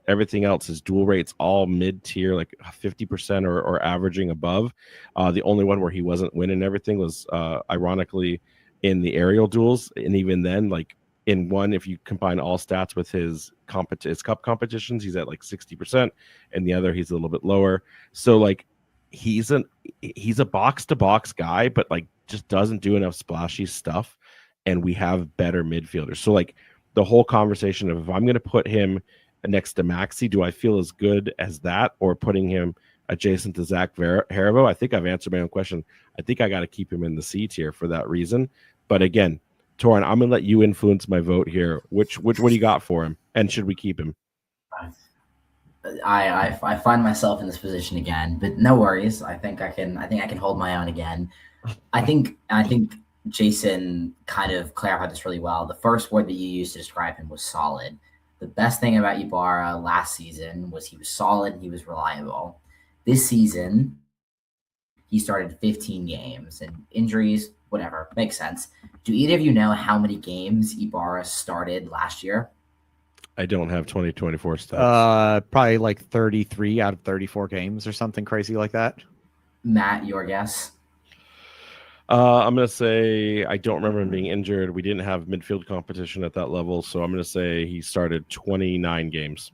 everything else, his duel rates, all mid-tier, like 50% or averaging above. The only one where he wasn't winning everything was ironically in the aerial duels. And even then, like in one, if you combine all stats with his cup competitions, he's at like 60%, and the other he's a little bit lower. So like he's a box to box guy, but like just doesn't do enough splashy stuff. And we have better midfielders. So like the whole conversation of, if I'm going to put him next to Maxi, do I feel as good as that, or putting him adjacent to Zach Haribo? I think I've answered my own question. I think I got to keep him in the C tier for that reason. But again, Torin, I'm going to let you influence my vote here. What do you got for him? And should we keep him? I find myself in this position again, but no worries. I think I can hold my own again. I think Jason kind of clarified this really well. The first word that you used to describe him was solid. The best thing about Ibarra last season was he was solid and he was reliable. This season, he started 15 games, and injuries, whatever, makes sense. Do either of you know how many games Ibarra started last year? I don't have 2024 stats. Probably like 33 out of 34 games or something crazy like that. Matt, your guess? I'm going to say I don't remember him being injured. We didn't have midfield competition at that level, so I'm going to say he started 29 games.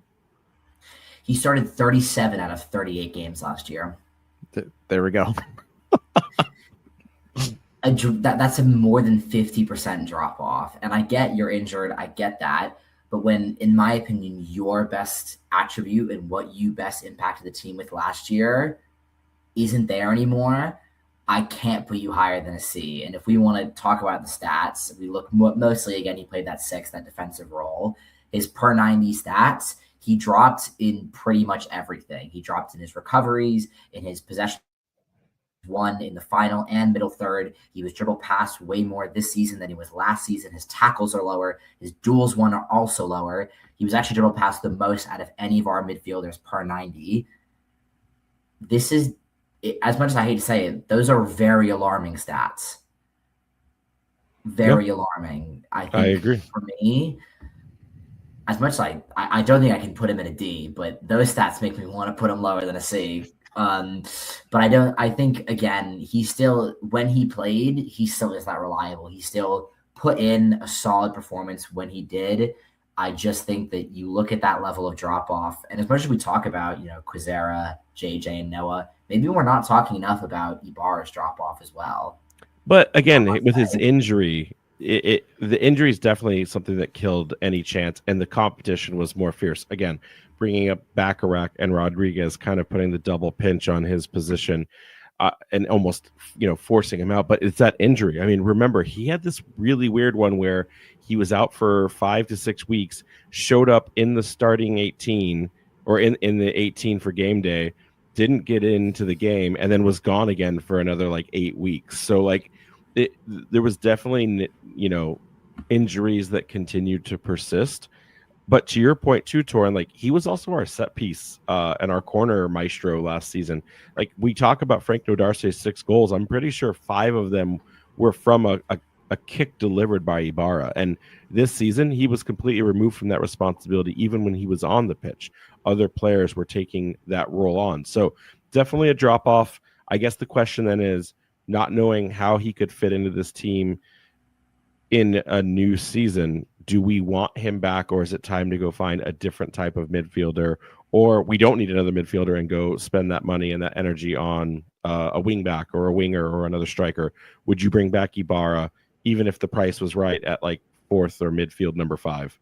He started 37 out of 38 games last year. There we go. That's a more than 50% drop off. And I get you're injured. I get that. But when, in my opinion, your best attribute and what you best impacted the team with last year isn't there anymore, I can't put you higher than a C. And if we want to talk about the stats, we look mostly, again, he played that defensive role. His per 90 stats, he dropped in pretty much everything. He dropped in his recoveries, in his possession won in the final and middle third. He was dribble passed way more this season than he was last season. His tackles are lower. His duels won are also lower. He was actually dribble passed the most out of any of our midfielders per 90. This is, as much as I hate to say it, those are very alarming stats. Very alarming. I agree. For me, as much as I don't think I can put him in a D, but those stats make me want to put him lower than a C. But I think again, he still, when he played, he still is not reliable. He still put in a solid performance when he did. I just think that you look at that level of drop off, and as much as we talk about, Quizera, JJ, and Noah, maybe we're not talking enough about Ibarra's drop off as well. But again, with his injury, the injury is definitely something that killed any chance, and the competition was more fierce. Again, bringing up Bacharach and Rodriguez, kind of putting the double pinch on his position, and almost, forcing him out. But it's that injury. I mean, remember, he had this really weird one where he was out for 5 to 6 weeks, showed up in the starting 18 or in the 18 for game day, didn't get into the game, and then was gone again for another like 8 weeks. So like there was definitely, injuries that continued to persist. But to your point too, Torin, like he was also our set piece and our corner maestro last season. Like we talk about Frank Nodarce's 6 goals. I'm pretty sure 5 of them were from a kick delivered by Ibarra. And this season, he was completely removed from that responsibility. Even when he was on the pitch, other players were taking that role on. So definitely a drop off. I guess the question then is, not knowing how he could fit into this team in a new season, do we want him back, or is it time to go find a different type of midfielder, or we don't need another midfielder and go spend that money and that energy on a wing back or a winger or another striker? Would you bring back Ibarra even if the price was right at like 4th or midfield number 5?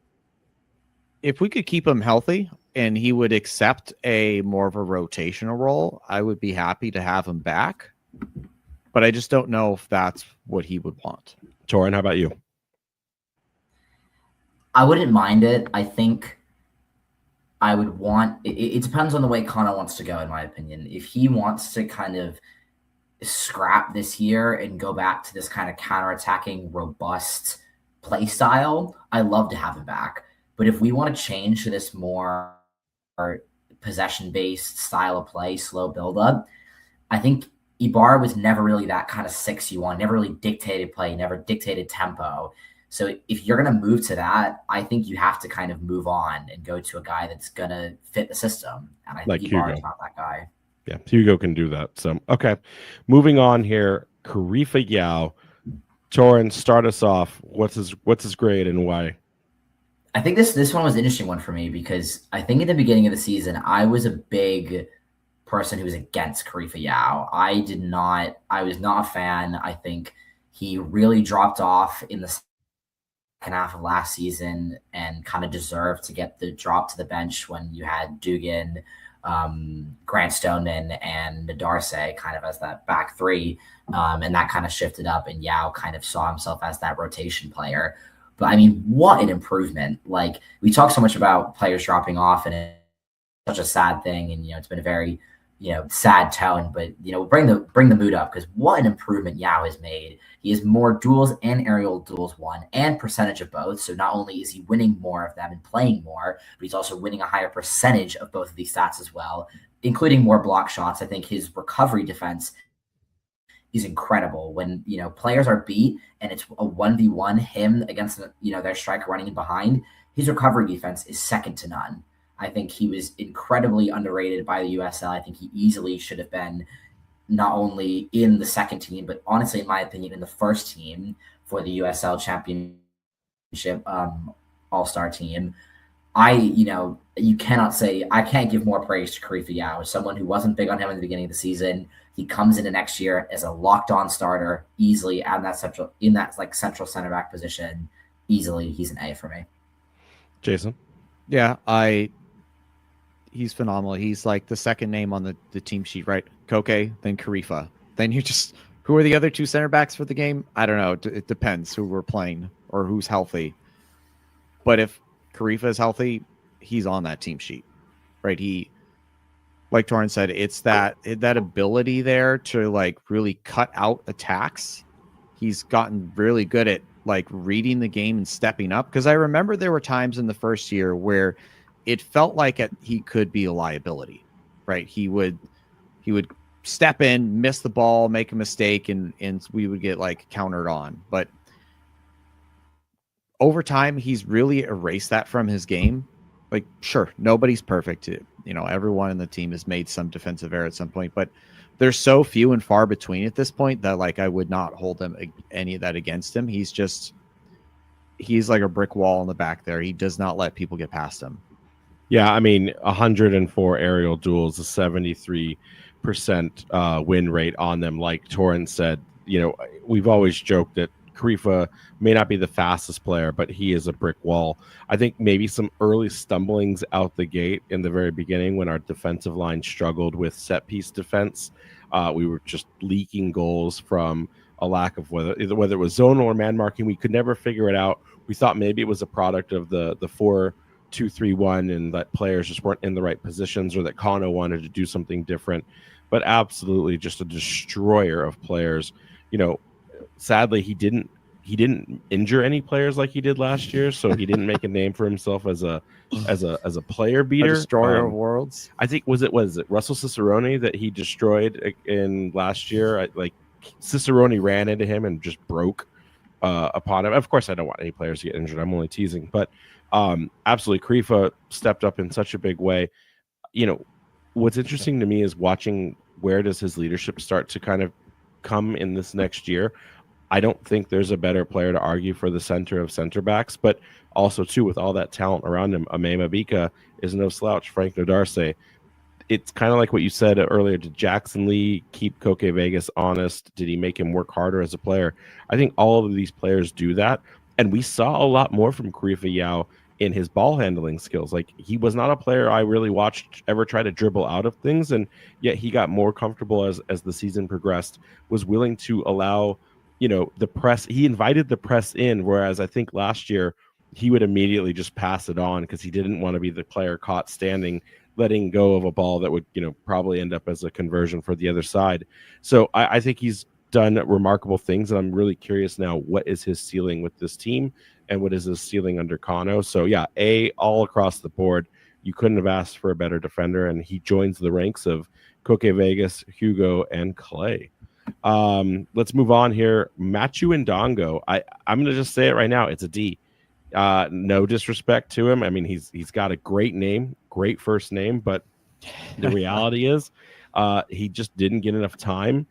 If we could keep him healthy and he would accept a more of a rotational role, I would be happy to have him back. But I just don't know if that's what he would want. Torin, how about you? I wouldn't mind it. I think I would want it depends on the way Connor wants to go, in my opinion. If he wants to kind of scrap this year and go back to this kind of counterattacking, robust play style, I love to have him back. But if we want to change to this more possession-based style of play, slow build-up, I think Ibarra was never really that kind of 6-1, never really dictated play, never dictated tempo. So if you're going to move to that, I think you have to kind of move on and go to a guy that's going to fit the system. And I think Ibarra's not that guy. Yeah, Hugo can do that. So, okay. Moving on here, Karifa Yao. Torin, start us off. What's his grade and why? I think this one was an interesting one for me because I think at the beginning of the season, I was a big person who was against Karifa Yao. I was not a fan. I think he really dropped off in the second half of last season and kind of deserved to get the drop to the bench when you had Dugan, Grant Stoneman, and Darce kind of as that back three. And that kind of shifted up, and Yao kind of saw himself as that rotation player. But I mean, what an improvement. Like, we talk so much about players dropping off, and it's such a sad thing. And, it's been a very, sad tone, but, bring the mood up, because what an improvement Yao has made. He has more duels and aerial duels won and percentage of both. So not only is he winning more of them and playing more, but he's also winning a higher percentage of both of these stats as well, including more block shots. I think his recovery defense is incredible. When, players are beat and it's a 1v1 him against, their striker running in behind, his recovery defense is second to none. I think he was incredibly underrated by the USL. I think he easily should have been not only in the second team, but honestly, in my opinion, in the first team for the USL Championship All-Star team. You cannot say, I can't give more praise to Karifa Yao. As someone who wasn't big on him in the beginning of the season, he comes into next year as a locked-on starter, easily in that central center back position. Easily, he's an A for me. Jason? Yeah, he's phenomenal. He's like the second name on the team sheet, right? Koke, then Karifa. Then you just, who are the other two center backs for the game? I don't know. It depends who we're playing or who's healthy. But if Karifa is healthy, he's on that team sheet, right? He, like Torin said, it's that ability there to like really cut out attacks. He's gotten really good at like reading the game and stepping up. Because I remember there were times in the first year where it felt like he could be a liability, right? He would step in, miss the ball, make a mistake, and we would get like countered on. But over time, he's really erased that from his game. Like, sure, nobody's perfect. Everyone in the team has made some defensive error at some point, but there's so few and far between at this point that like I would not hold any of that against him. He's like a brick wall in the back there. He does not let people get past him. Yeah, I mean, 104 aerial duels, a 73% win rate on them. Like Torin said, we've always joked that Karifa may not be the fastest player, but he is a brick wall. I think maybe some early stumblings out the gate in the very beginning when our defensive line struggled with set piece defense. We were just leaking goals from a lack of whether it was zonal or man marking. We could never figure it out. We thought maybe it was a product of the 4-2-3-1 and that players just weren't in the right positions, or that Kano wanted to do something different. But absolutely just a destroyer of players. Sadly, he didn't injure any players like he did last year, so he didn't make a name for himself as a player beater, a destroyer of worlds. I think was it Russell Cicerone that he destroyed in last year? Like Cicerone ran into him and just broke upon him. Of course, I don't want any players to get injured. I'm only teasing, but absolutely, Karifa stepped up in such a big way. What's interesting to me is watching where does his leadership start to kind of come in this next year. I don't think there's a better player to argue for the center of center backs, but also too with all that talent around him. Ame Mabika is no slouch. Frank Nodarce. It's kind of like what you said earlier. Did Jackson Lee keep Koke Vegas honest? Did he make him work harder as a player? I think all of these players do that, and we saw a lot more from Karifa Yao in his ball handling skills. Like, he was not a player I really watched ever try to dribble out of things, and yet he got more comfortable as the season progressed, was willing to allow, the press. He invited the press in, whereas I think last year he would immediately just pass it on because he didn't want to be the player caught standing letting go of a ball that would, probably end up as a conversion for the other side. So I think he's done remarkable things, and I'm really curious now, what is his ceiling with this team and what is his ceiling under Kano? So yeah, all across the board, you couldn't have asked for a better defender, and he joins the ranks of Koke Vegas, Hugo, and Clay. Let's move on here. Machu Ndongo. I'm going to just say it right now. It's a D. No disrespect to him. I mean, he's got a great name, great first name, but the reality is he just didn't get enough time.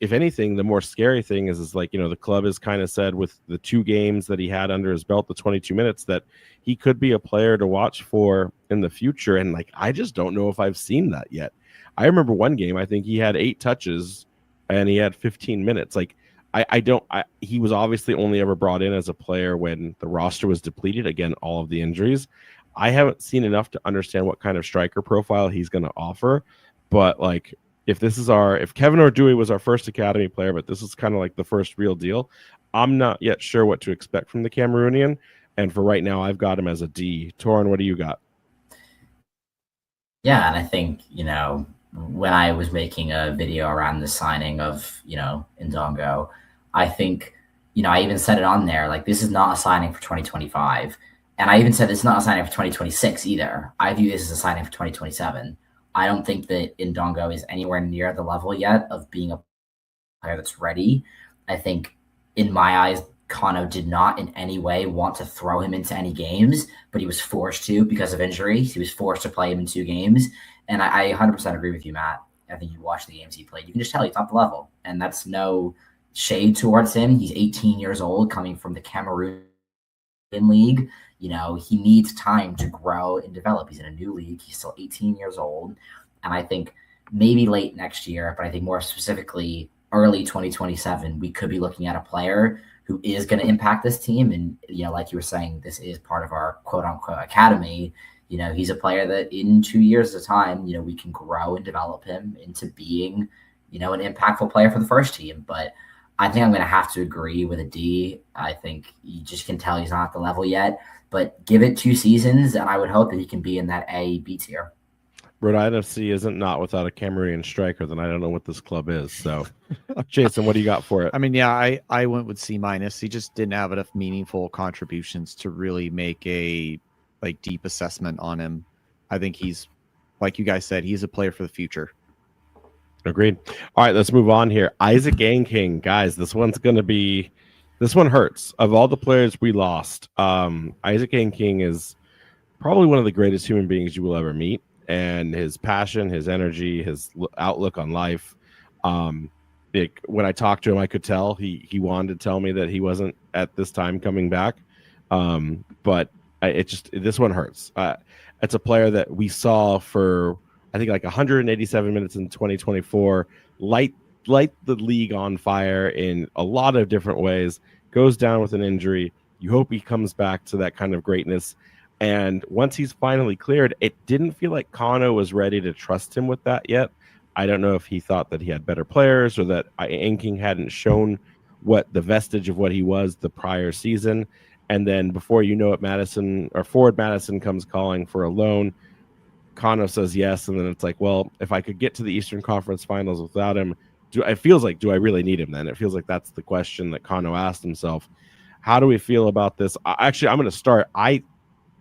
If anything, the more scary thing is like, the club has kind of said with the 2 games that he had under his belt, the 22 minutes, that he could be a player to watch for in the future. And like, I just don't know if I've seen that yet. I remember one game, I think he had 8 touches and he had 15 minutes. Like, he was obviously only ever brought in as a player when the roster was depleted. Again, all of the injuries. I haven't seen enough to understand what kind of striker profile he's going to offer. But like, if Kevin Ordui was our first academy player, but this is kind of like the first real deal, I'm not yet sure what to expect from the Cameroonian. And for right now, I've got him as a D. Torin, what do you got? Yeah, and I think, when I was making a video around the signing of, Ndongo, I think, I even said it on there, like, this is not a signing for 2025. And I even said it's not a signing for 2026 either. I view this as a signing for 2027. I don't think that Ndongo is anywhere near the level yet of being a player that's ready. I think, in my eyes, Kano did not in any way want to throw him into any games, but he was forced to because of injuries. He was forced to play him in 2 games. And I 100% agree with you, Matt. I think you watched the games he played. You can just tell he's not the level. And that's no shade towards him. He's 18 years old, coming from the Cameroon league. He needs time to grow and develop. He's in a new league. He's still 18 years old. And I think maybe late next year, but I think more specifically early 2027, we could be looking at a player who is going to impact this team. And, like you were saying, this is part of our quote unquote academy. He's a player that in 2 years at a time, we can grow and develop him into being, an impactful player for the first team. But I think I'm going to have to agree with a D. I think you just can tell he's not at the level yet, but give it 2 seasons, and I would hope that he can be in that A, B tier. Rhode Island FC isn't not without a Cameroonian striker, then I don't know what this club is. So, Jason, what do you got for it? I mean, yeah, I went with C-. He just didn't have enough meaningful contributions to really make a deep assessment on him. I think he's, like you guys said, he's a player for the future. Agreed. All right, let's move on here. Isaac King, guys, this one hurts. Of all the players we lost, Isaac King is probably one of the greatest human beings you will ever meet. And his passion, his energy, his outlook on life. When I talked to him, I could tell he wanted to tell me that he wasn't at this time coming back. But this one hurts. It's a player that we saw for, I think, like 187 minutes in 2024, light the league on fire in a lot of different ways, goes down with an injury. You hope he comes back to that kind of greatness. And once he's finally cleared, it didn't feel like Kano was ready to trust him with that yet. I don't know if he thought that he had better players or that King hadn't shown what the vestige of what he was the prior season. And then before you know it, Forward Madison comes calling for a loan. Kano says yes. And then it's like, well, if I could get to the Eastern Conference Finals without him, do I really need him then? It feels like that's the question that Kano asked himself. How do we feel about this? Actually, I'm going to start.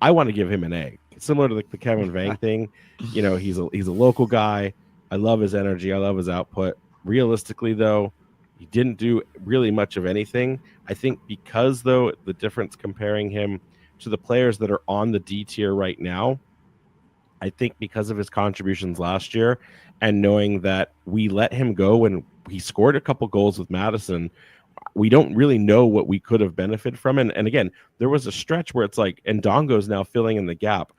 I want to give him an A. Similar to the Kevin Vang thing. He's a local guy. I love his energy. I love his output. Realistically, though, he didn't do really much of anything. I think because, though, the difference comparing him to the players that are on the D tier right now, I think because of his contributions last year and knowing that we let him go when he scored a couple goals with Madison, we don't really know what we could have benefited from. And again, there was a stretch where it's like, Ndongo's now filling in the gap.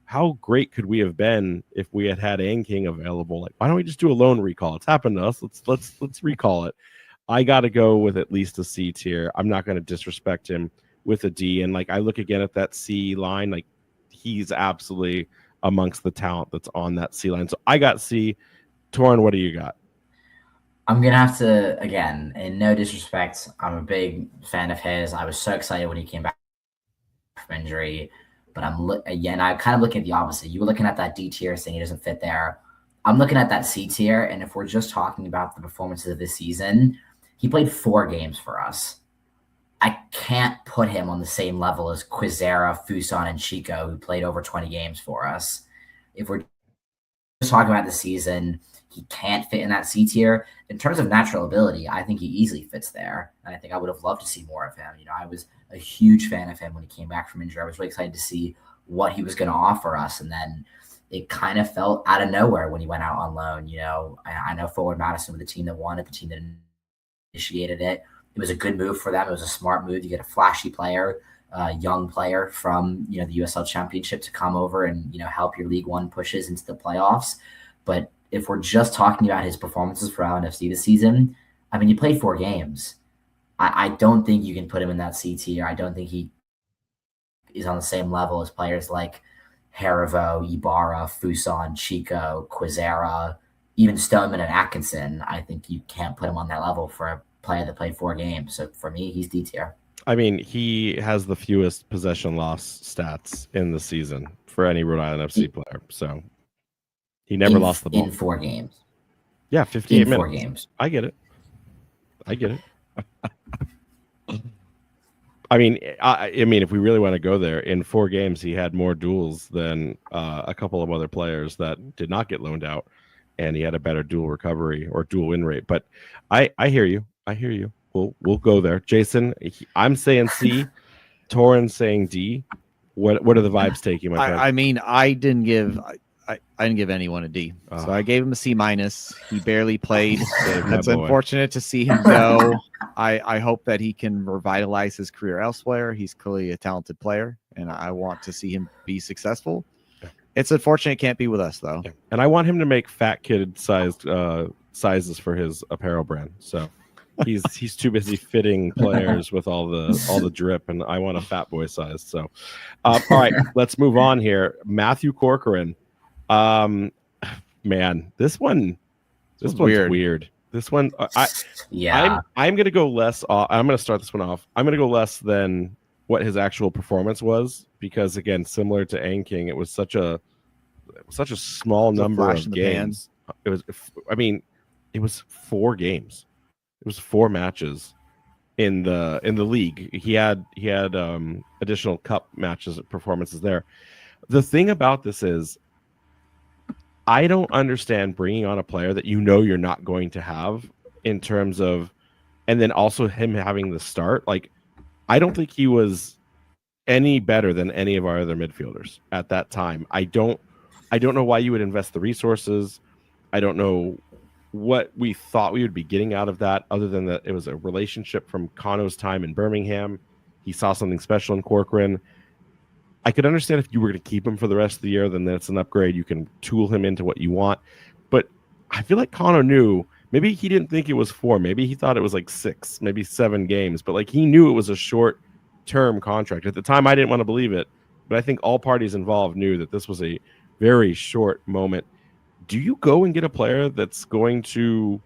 How great could we have been if we had King available? Like, why don't we just do a loan recall? It's happened to us. Let's recall it. I got to go with at least a C tier. I'm not going to disrespect him with a D. And like, I look again at that C line, like he's absolutely amongst the talent that's on that C line. So I got C. Torin, what do you got? I'm going to have to, again, in no disrespect, I'm a big fan of his. I was so excited when he came back from injury. But I'm kind of looking at the opposite. You were looking at that D tier saying he doesn't fit there. I'm looking at that C tier, and if we're just talking about the performances of this season, he played 4 games for us. I can't put him on the same level as Quizera, Fuson, and Chico, who played over 20 games for us. If we're just talking about the season, he can't fit in that C tier. In terms of natural ability, I think he easily fits there. And I think I would have loved to see more of him. I was a huge fan of him when he came back from injury. I was really excited to see what he was going to offer us. And then it kind of felt out of nowhere when he went out on loan. I know Forward Madison was the team that won it, the team that initiated it. It was a good move for them. It was a smart move. You get a flashy player, young player from the USL Championship to come over and help your League One pushes into the playoffs. But if we're just talking about his performances for Rhode Island FC this season, I mean, he played 4 games. I don't think you can put him in that C tier. I don't think he is on the same level as players like Harivo, Ibarra, Fuson, Chico, Quizera, even Stoneman and Atkinson. I think you can't put him on that level for a player that played 4 games. So for me, he's D tier. I mean, he has the fewest possession loss stats in the season for any Rhode Island FC player. So he never lost the ball in 4 games. Yeah, 58 in minutes. 4 games. I get it. I mean, if we really want to go there, in 4 games he had more duels than a couple of other players that did not get loaned out, and he had a better dual recovery or dual win rate. But I hear you. We'll go there. Jason, I'm saying C. Torin saying D. What are the vibes taking, my friend? I mean, I didn't give anyone a D, so I gave him a C minus. He barely played. That's unfortunate to see him go. I hope that he can revitalize his career elsewhere. He's clearly a talented player, and I want to see him be successful. Yeah. It's unfortunate it can't be with us, though. Yeah. And I want him to make fat kid sized sizes for his apparel brand. So he's too busy fitting players with all the drip, and I want a fat boy size. So, all right, let's move on here. Matthew Corcoran. Man, this one's weird. This one, I'm gonna go less. I'm gonna start this one off. I'm gonna go less than what his actual performance was, because again, similar to Ang King, it was such a small number of games. It was 4 games. It was 4 matches in the league. He had additional cup matches performances there. The thing about this is, I don't understand bringing on a player that you're not going to have in terms of, and then also him having the start. Like, I don't think he was any better than any of our other midfielders at that time. I don't know why you would invest the resources. I don't know what we thought we would be getting out of that, other than that it was a relationship from Kano's time in Birmingham. He saw something special in Corcoran. I could understand if you were going to keep him for the rest of the year, then that's an upgrade. You can tool him into what you want. But I feel like Kano knew, maybe he didn't think it was 4. Maybe he thought it was like 6, maybe 7 games. But like, he knew it was a short-term contract. At the time, I didn't want to believe it. But I think all parties involved knew that this was a very short moment. Do you go and get a player that's going to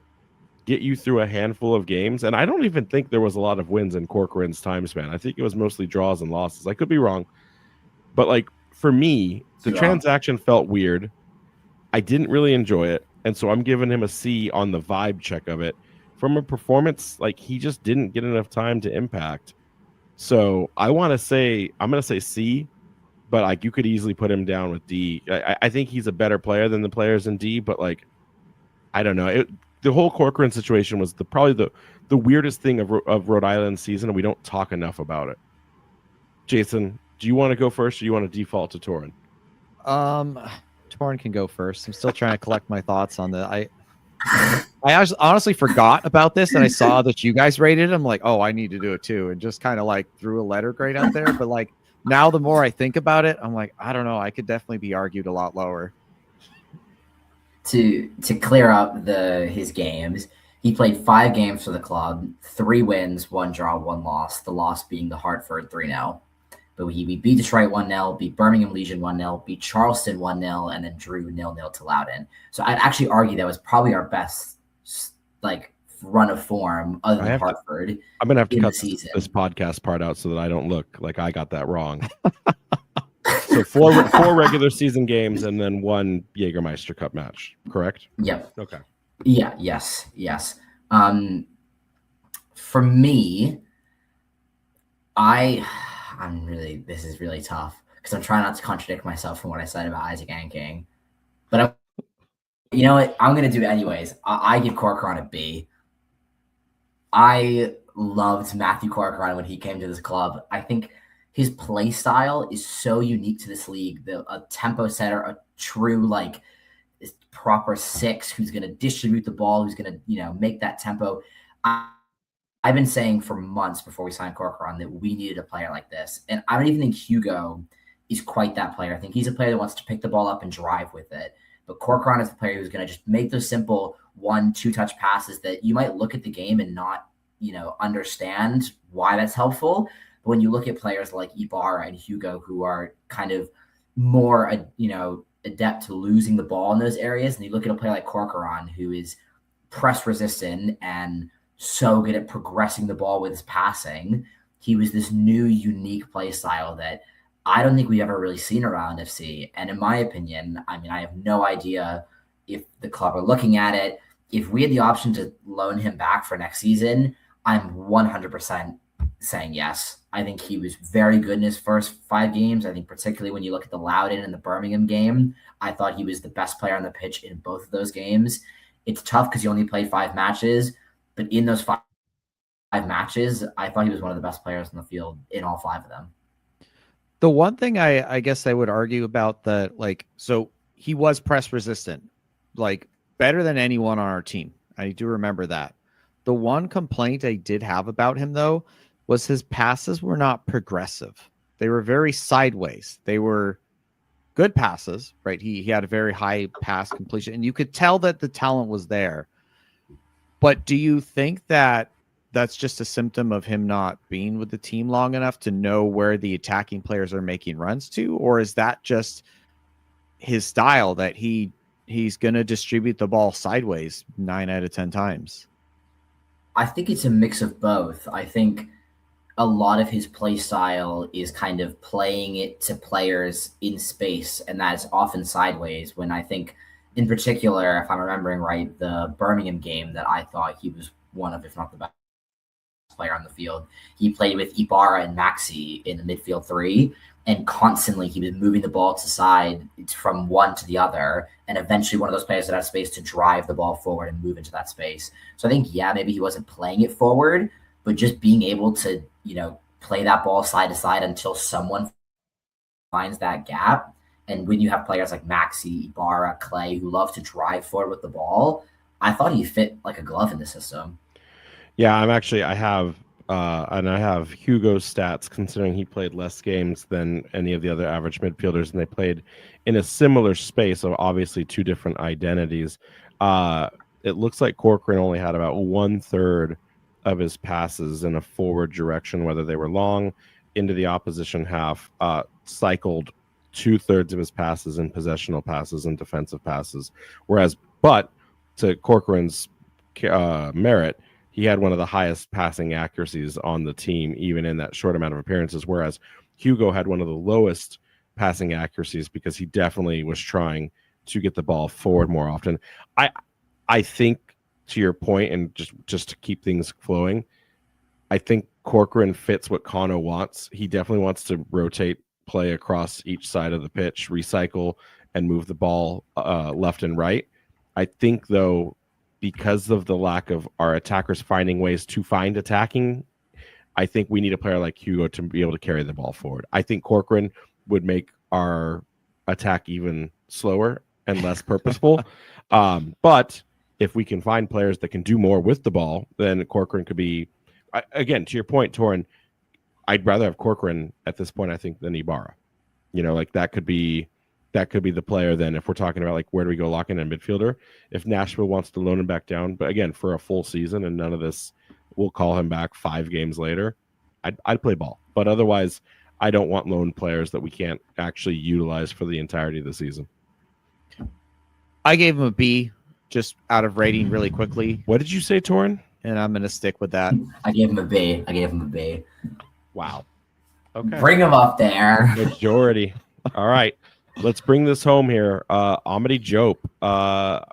get you through a handful of games? And I don't even think there was a lot of wins in Corcoran's time span. I think it was mostly draws and losses. I could be wrong. But like, for me, the transaction felt weird. I didn't really enjoy it. And so I'm giving him a C on the vibe check of it. From a performance, like, he just didn't get enough time to impact. So I'm going to say C, but like, you could easily put him down with D. I think he's a better player than the players in D, but like, I don't know. The whole Corcoran situation was probably the weirdest thing of Rhode Island season, and we don't talk enough about it. Jason, do you want to go first, or do you want to default to Torin? Torin can go first. I'm still trying to collect my thoughts on the. I honestly forgot about this, and I saw that you guys rated it. I'm like, oh, I need to do it too, and just kind of like threw a letter grade out there. But like, now the more I think about it, I'm like, I don't know. I could definitely be argued a lot lower. To clear up his games, he played 5 games for the club, 3 wins, 1 draw, 1 loss. The loss being the Hartford 3-0. But we beat Detroit 1-0, beat Birmingham Legion 1-0, beat Charleston 1-0, and then drew 0-0 to Loudoun. So I'd actually argue that was probably our best run of form other than Hartford. I'm gonna have to cut this podcast part out so that I don't look like I got that wrong. So four regular season games and then one Jägermeister Cup match, correct? Yep. Okay. Yeah. Yes. For me, this is really tough because I'm trying not to contradict myself from what I said about Isaac Anking, but you know what? I'm going to do it anyways. I give Corcoran a B. I loved Matthew Corcoran when he came to this club. I think his play style is so unique to this league. A tempo setter, a true proper six who's going to distribute the ball, who's going to make that tempo. I've been saying for months before we signed Corcoran that we needed a player like this, and I don't even think Hugo is quite that player. I think he's a player that wants to pick the ball up and drive with it. But Corcoran is the player who's going to just make those simple 1-2 touch passes that you might look at the game and not, understand why that's helpful. But when you look at players like Ibarra and Hugo, who are kind of more, adept to losing the ball in those areas, and you look at a player like Corcoran, who is press resistant and so good at progressing the ball with his passing, he was this new, unique play style that I don't think we've ever really seen around FC. And in my opinion, I have no idea if the club are looking at it. If we had the option to loan him back for next season, I'm 100% saying yes. I think he was very good in his first 5 games. I think particularly when you look at the Loudoun and the Birmingham game, I thought he was the best player on the pitch in both of those games. It's tough because he only played 5 matches, but in those 5 matches, I thought he was one of the best players on the field in all 5 of them. The one thing I guess I would argue about so he was press resistant, better than anyone on our team. I do remember that. The one complaint I did have about him, though, was his passes were not progressive. They were very sideways. They were good passes, right? He had a very high pass completion, and you could tell that the talent was there. But do you think that that's just a symptom of him not being with the team long enough to know where the attacking players are making runs to? Or is that just his style that he's going to distribute the ball sideways 9 out of 10 times? I think it's a mix of both. I think a lot of his play style is kind of playing it to players in space, and that's often sideways, when I think in particular, if I'm remembering right, the Birmingham game that I thought he was one of, if not the best player on the field. He played with Ibarra and Maxi in the midfield 3, and constantly he was moving the ball to side from one to the other, and eventually one of those players that had space to drive the ball forward and move into that space. So I think, maybe he wasn't playing it forward, but just being able to, play that ball side to side until someone finds that gap. And when you have players like Maxi, Ibarra, Clay, who love to drive forward with the ball, I thought he fit like a glove in the system. Yeah, I have Hugo's stats, considering he played less games than any of the other average midfielders, and they played in a similar space, so obviously 2 different identities. It looks like Corcoran only had about 1/3 of his passes in a forward direction, whether they were long into the opposition half, cycled 2/3 of his passes in possessional passes and defensive passes. But to Corcoran's merit, he had one of the highest passing accuracies on the team, even in that short amount of appearances, whereas Hugo had one of the lowest passing accuracies because he definitely was trying to get the ball forward more often. I think, to your point, and just to keep things flowing, I think Corcoran fits what Kano wants. He definitely wants to rotate play across each side of the pitch, recycle, and move the ball left and right. I think, though, because of the lack of our attackers finding ways to find attacking, I think we need a player like Hugo to be able to carry the ball forward. I think Corcoran would make our attack even slower and less purposeful. But if we can find players that can do more with the ball, then Corcoran could be, again, to your point, Torin, I'd rather have Corcoran at this point, I think, than Ibarra. That could be the player. Then if we're talking about where do we go lock in a midfielder, if Nashville wants to loan him back down, but again, for a full season and none of this, we'll call him back 5 games later, I'd play ball. But otherwise, I don't want loan players that we can't actually utilize for the entirety of the season. I gave him a B, just out of rating really quickly. What did you say, Torin? And I'm going to stick with that. I gave him a B. Wow. Okay. Bring him up there. Majority. All right, let's bring this home here. Amity Jope, A-.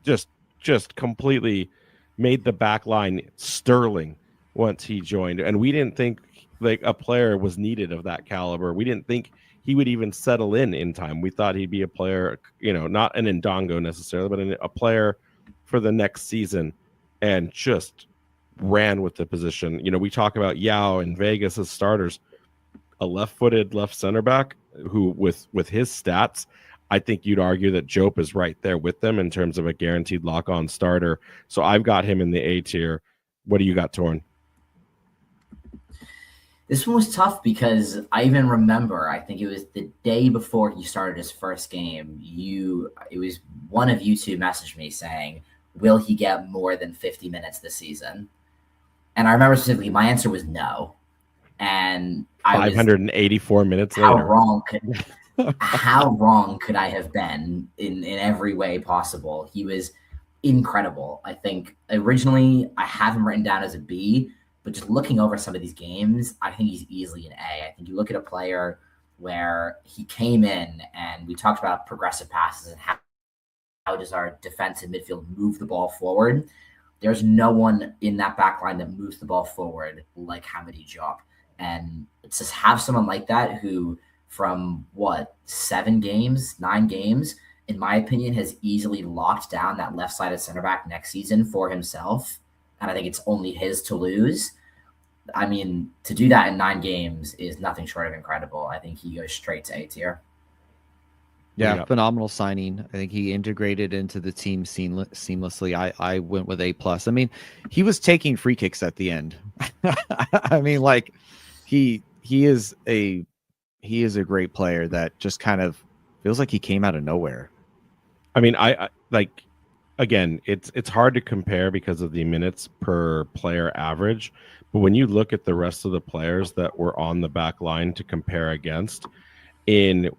Just completely made the back line sterling once he joined. And we didn't think like a player was needed of that caliber. We didn't think he would even settle in time. We thought he'd be a player, not an Ndongo necessarily, but a player for the next season, and just ran with the position. We talk about Yao and Vegas as starters, a left-footed left center back who with his stats, I think you'd argue that Jope is right there with them in terms of a guaranteed lock-on starter. So I've got him in the A tier. What do you got, Torin? This one was tough because I even remember, I think it was the day before he started his first game, it was one of you two messaged me saying, will he get more than 50 minutes this season? And I remember specifically my answer was no. And 584 minutes how later. How wrong could I have been in every way possible? He was incredible. I think originally I have him written down as a B, but just looking over some of these games, I think he's easily an A. I think you look at a player where he came in and we talked about progressive passes and how does our defensive midfield move the ball forward. There's no one in that back line that moves the ball forward like Hamidi Diop. And it's just have someone like that who from 9 games, in my opinion, has easily locked down that left-sided center back next season for himself. And I think it's only his to lose. I mean, to do that in 9 games is nothing short of incredible. I think he goes straight to A tier. Yeah, phenomenal signing. I think he integrated into the team seamlessly. I went with A+. I mean, he was taking free kicks at the end. I mean, like he is a great player that just kind of feels like he came out of nowhere. I mean, I like, again, it's hard to compare because of the minutes per player average. But when you look at the rest of the players that were on the back line to compare against and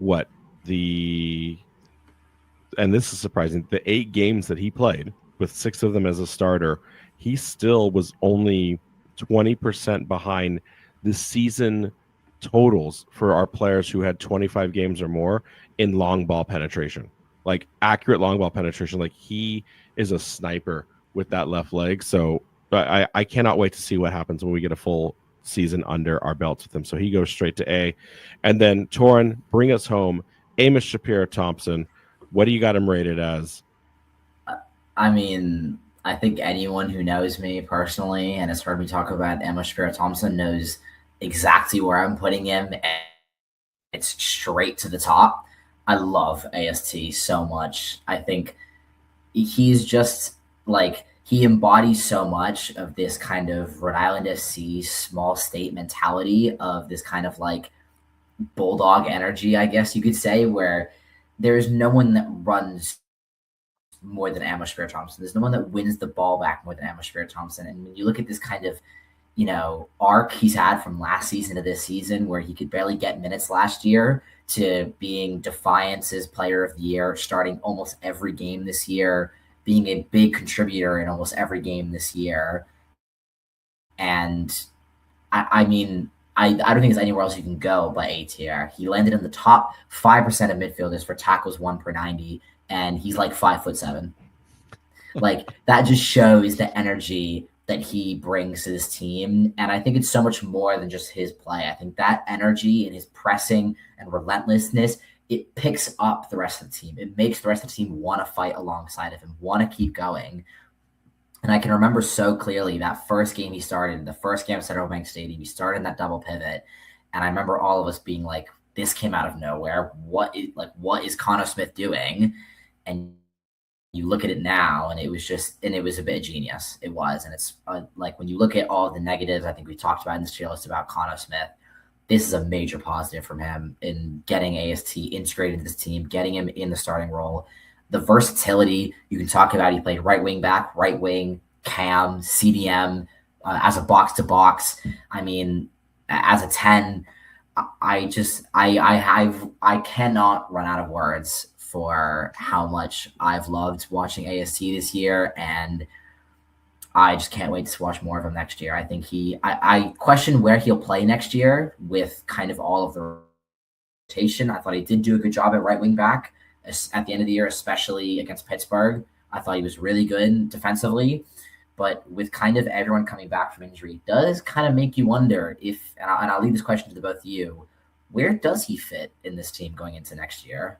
this is surprising, the 8 games that he played with 6 of them as a starter, he still was only 20% behind the season totals for our players who had 25 games or more in long ball penetration, like accurate long ball penetration. Like he is a sniper with that left leg. So I cannot wait to see what happens when we get a full season under our belts with him. So he goes straight to A. And then Torin, bring us home. Amos Shapiro-Thompson, what do you got him rated as? I mean, I think anyone who knows me personally and has heard me talk about Amos Shapiro-Thompson knows exactly where I'm putting him. And it's straight to the top. I love AST so much. I think he's just like, he embodies so much of this kind of Rhode Island FC small state mentality of this kind of like bulldog energy, I guess you could say, where there's no one that runs more than Amos Shapiro-Thompson. There's no one that wins the ball back more than Amos Shapiro-Thompson. And when you look at this kind of, arc he's had from last season to this season, where he could barely get minutes last year, to being Defiance's player of the year, starting almost every game this year, being a big contributor in almost every game this year. And I mean, I don't think there's anywhere else you can go but A tier. He landed in the top 5% of midfielders for tackles 1 per 90, and he's like 5'7". Like that just shows the energy that he brings to this team. And I think it's so much more than just his play. I think that energy and his pressing and relentlessness, it picks up the rest of the team. It makes the rest of the team want to fight alongside of him, want to keep going. And I can remember so clearly that first game he started, the first game at Central Bank Stadium, he started in that double pivot. And I remember all of us being like, this came out of nowhere. What is Connor Smith doing? And you look at it now, and it was a bit genius. It was. And it's like when you look at all of the negatives, I think we talked about in this tier list about Connor Smith, this is a major positive from him in getting AST integrated into this team, getting him in the starting role. The versatility you can talk about. He played right wing back, right wing, cam, CDM, as a box to box. I mean, as a 10, I cannot run out of words for how much I've loved watching AST this year, and I just can't wait to watch more of him next year. I think I question where he'll play next year with kind of all of the rotation. I thought he did do a good job at right wing back at the end of the year, especially against Pittsburgh. I thought he was really good defensively. But with kind of everyone coming back from injury, it does kind of make you wonder if, and I'll leave this question to the both of you, where does he fit in this team going into next year?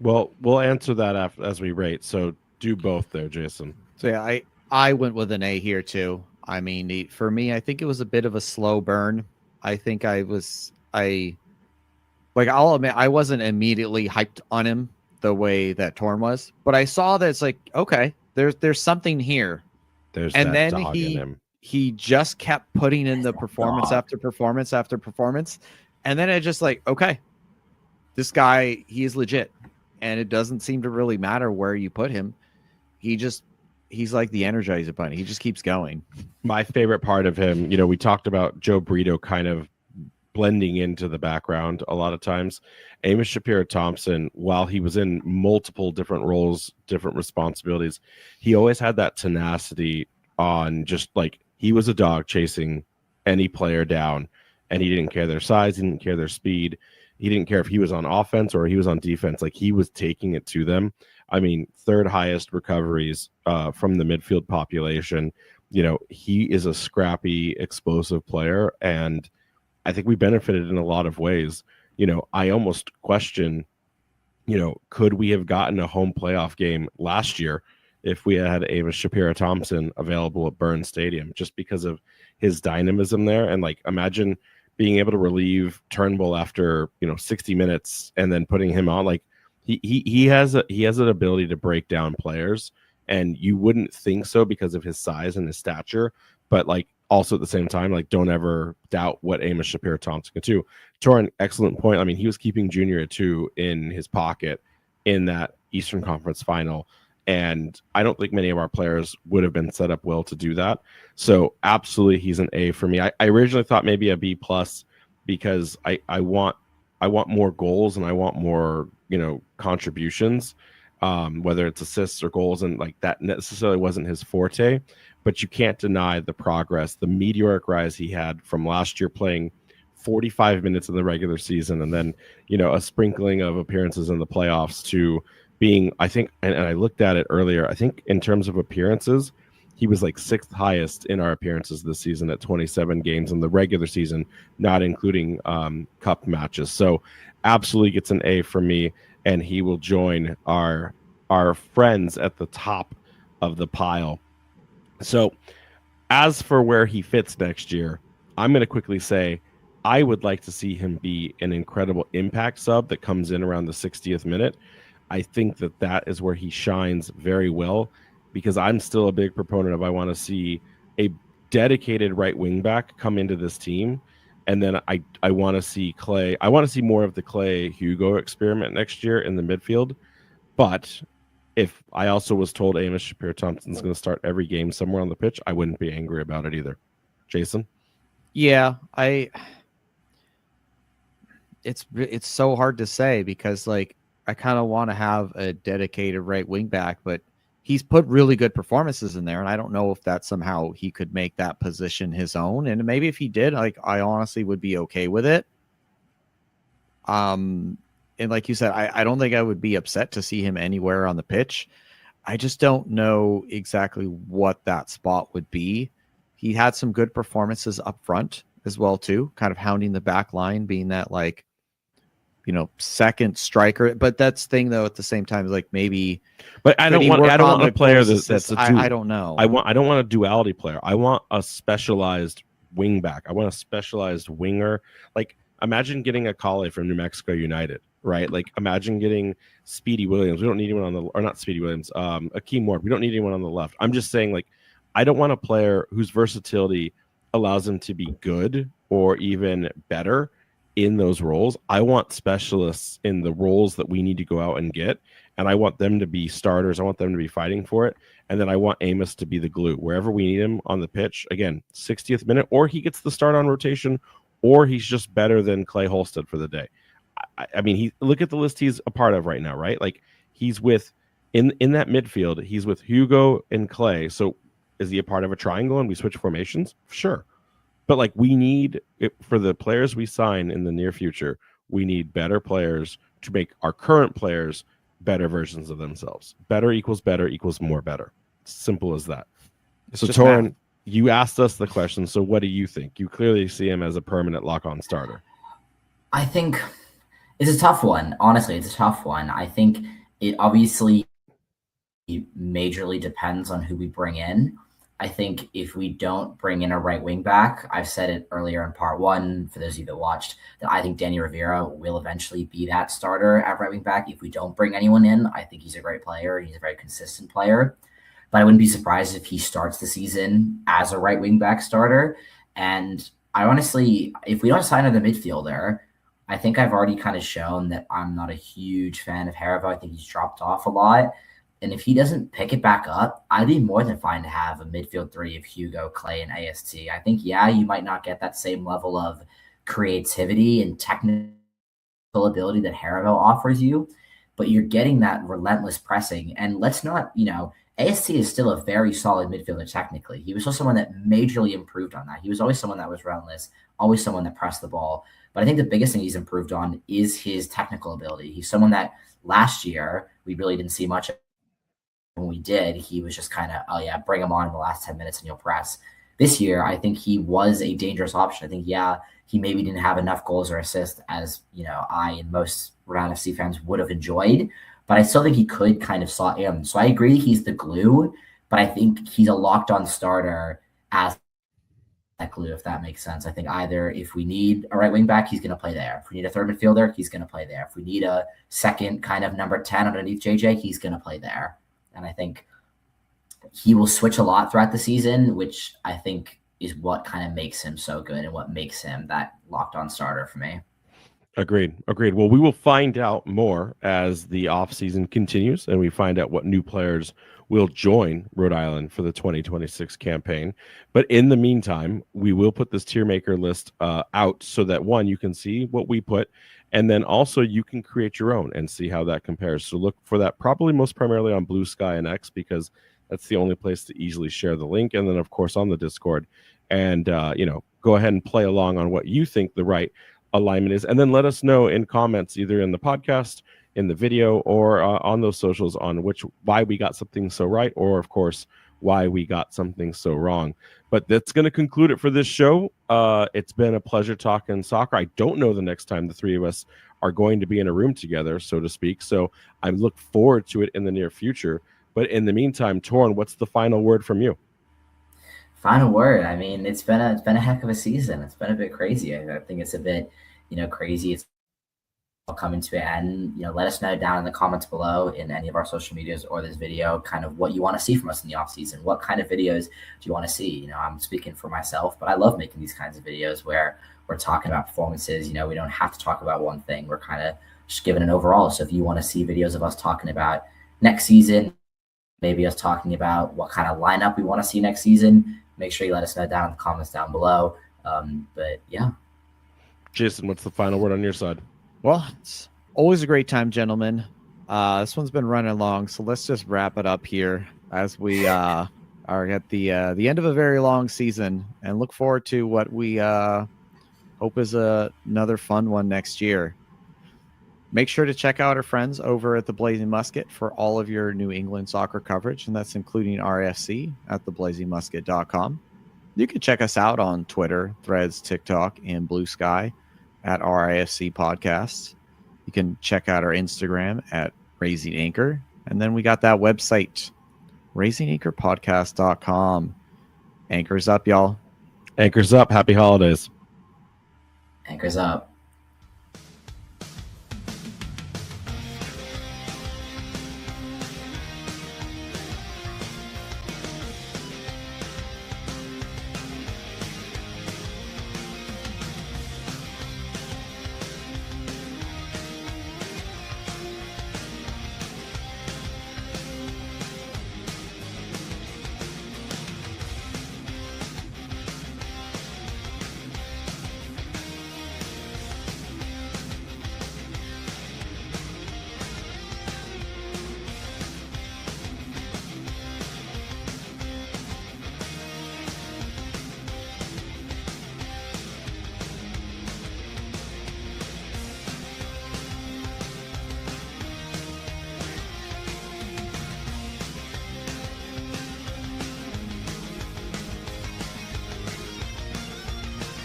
Well, we'll answer that as we rate. So do both there, Jason. So yeah, I went with an A here too. I mean, for me, I think it was a bit of a slow burn. I think I'll admit I wasn't immediately hyped on him the way that Torin was, but I saw that it's like, okay, there's something here. And then dog in him. He just kept putting in the performance after performance after performance. And then it just like, okay, this guy, he is legit. And it doesn't seem to really matter where you put him. He's like the Energizer Bunny. He just keeps going. My favorite part of him, we talked about Joe Brito kind of blending into the background a lot of times. Amos Shapiro-Thompson, while he was in multiple different roles, different responsibilities, he always had that tenacity on just like he was a dog chasing any player down, and he didn't care their size, he didn't care their speed. He didn't care if he was on offense or he was on defense. Like, he was taking it to them. I mean, third highest recoveries from the midfield population. He is a scrappy, explosive player, and I think we benefited in a lot of ways. I almost question, could we have gotten a home playoff game last year if we had Amos Shapiro-Thompson available at Burns Stadium, just because of his dynamism there? And like, imagine being able to relieve Turnbull after 60 minutes and then putting him on. Like, he has an ability to break down players, and you wouldn't think so because of his size and his stature, but like also at the same time, like, don't ever doubt what Amos Shapiro-Thompson can do. Torin, excellent point. I mean, he was keeping Junior at 2 in his pocket in that Eastern Conference final, and I don't think many of our players would have been set up well to do that. So absolutely, he's an A for me. I originally thought maybe a B plus, because I want more goals and I want more contributions, whether it's assists or goals, and like that necessarily wasn't his forte. But you can't deny the progress, the meteoric rise he had from last year, playing 45 minutes in the regular season and then a sprinkling of appearances in the playoffs, to being, I think, and I looked at it earlier, I think in terms of appearances, he was like 6th highest in our appearances this season at 27 games in the regular season, not including cup matches. So absolutely gets an A for me, and he will join our friends at the top of the pile. So as for where he fits next year, I'm going to quickly say I would like to see him be an incredible impact sub that comes in around the 60th minute. I think that is where he shines very well, because I'm still a big proponent of, I want to see a dedicated right wing back come into this team. And then I want to see Clay. I want to see more of the Clay Hugo experiment next year in the midfield. But if I also was told Amos Shapiro-Thompson's going to start every game somewhere on the pitch, I wouldn't be angry about it either. Jason? Yeah, it's so hard to say, because like, I kind of want to have a dedicated right wing back, but he's put really good performances in there, and I don't know if that somehow he could make that position his own. And maybe if he did, like, I honestly would be okay with it. And like you said, I don't think I would be upset to see him anywhere on the pitch. I just don't know exactly what that spot would be. He had some good performances up front as well too, kind of hounding the back line, being that like, second striker. But that's thing though, at the same time, like maybe. But I don't want a player that's a I don't know. I don't want a duality player. I want a specialized wing back. I want a specialized winger. Like, imagine getting a Calle from New Mexico United, right? Like, imagine getting Speedy Williams. We don't need anyone on the, or not Speedy Williams, Akeem Ward. We don't need anyone on the left. I'm just saying, like, I don't want a player whose versatility allows him to be good or even better in those roles. I want specialists in the roles that we need to go out and get, and I want them to be starters. I want them to be fighting for it, and then I want Amos to be the glue wherever we need him on the pitch. Again, 60th minute, or he gets the start on rotation, or he's just better than Clay Holstead for the day. I mean, look at the list he's a part of right now, right? Like, he's with in that midfield, he's with Hugo and Clay. So is he a part of a triangle and we switch formations? Sure. But like, we need it for the players we sign in the near future. We need better players to make our current players better versions of themselves. Better equals more better. Simple as that. So Torin, you asked us the question. So what do you think? You clearly see him as a permanent lock-on starter. I think it's a tough one. Honestly, it's a tough one. I think it obviously majorly depends on who we bring in. I think if we don't bring in a right wing back, I've said it earlier in part one, for those of you that watched, that I think Danny Rivera will eventually be that starter at right wing back. If we don't bring anyone in, I think he's a great player. He's a very consistent player. But I wouldn't be surprised if he starts the season as a right wing back starter. And I honestly, if we don't sign another midfielder, I think I've already kind of shown that I'm not a huge fan of Haribo. I think he's dropped off a lot. And if he doesn't pick it back up, I'd be more than fine to have a midfield three of Hugo, Clay, and AST. I think, yeah, you might not get that same level of creativity and technical ability that Haribo offers you, but you're getting that relentless pressing. And let's not, AST is still a very solid midfielder technically. He was still someone that majorly improved on that. He was always someone that was relentless, always someone that pressed the ball. But I think the biggest thing he's improved on is his technical ability. He's someone that last year we really didn't see much of. When we did, he was just kind of, oh yeah, bring him on in the last 10 minutes and you'll press. This year, I think he was a dangerous option. I think, yeah, he maybe didn't have enough goals or assists as, I and most Rhode Island FC fans would have enjoyed, but I still think he could kind of slot in. So I agree he's the glue, but I think he's a locked-on starter as that glue, if that makes sense. I think either if we need a right wing back, he's going to play there. If we need a third midfielder, he's going to play there. If we need a second kind of number 10 underneath JJ, he's going to play there. And I think he will switch a lot throughout the season, which I think is what kind of makes him so good and what makes him that locked-on starter for me. Agreed. Well, we will find out more as the offseason continues and we find out what new players will join Rhode Island for the 2026 campaign. But in the meantime, we will put this tier maker list out so that, one, you can see what we put, and then also you can create your own and see how that compares. So look for that probably most primarily on Blue Sky and X, because that's the only place to easily share the link. And then, of course, on the Discord. And, go ahead and play along on what you think the right alignment is. And then let us know in comments, either in the podcast, in the video, or on those socials on why we got something so right, or, of course, why we got something so wrong. But that's going to conclude it for this show. It's been a pleasure talking soccer. I don't know the next time the three of us are going to be in a room together, so to speak. So I look forward to it in the near future. But in the meantime, Torin, what's the final word from you? Final word. I mean, it's been a heck of a season. It's been a bit crazy. I think it's a bit, crazy. It's coming to an end. Let us know down in the comments below in any of our social medias or this video kind of what you want to see from us in the off season. What kind of videos do you want to see? I'm speaking for myself, but I love making these kinds of videos where we're talking about performances. We don't have to talk about one thing. We're kind of just giving an overall. So if you want to see videos of us talking about next season, maybe us talking about what kind of lineup we want to see next season, make sure you let us know down in the comments down below. But yeah. Jason, what's the final word on your side? Well, it's always a great time, gentlemen. This one's been running long, so let's just wrap it up here as we are at the end of a very long season, and look forward to what we hope is another fun one next year. Make sure to check out our friends over at the Blazing Musket for all of your New England soccer coverage, and that's including RFC at theblazingmusket.com. You can check us out on Twitter, Threads, TikTok, and Blue Sky at RIFC Podcasts. You can check out our Instagram at Raising Anchor. And then we got that website, raisinganchorpodcast.com. Anchor's up, y'all. Anchor's up. Happy holidays. Anchor's up.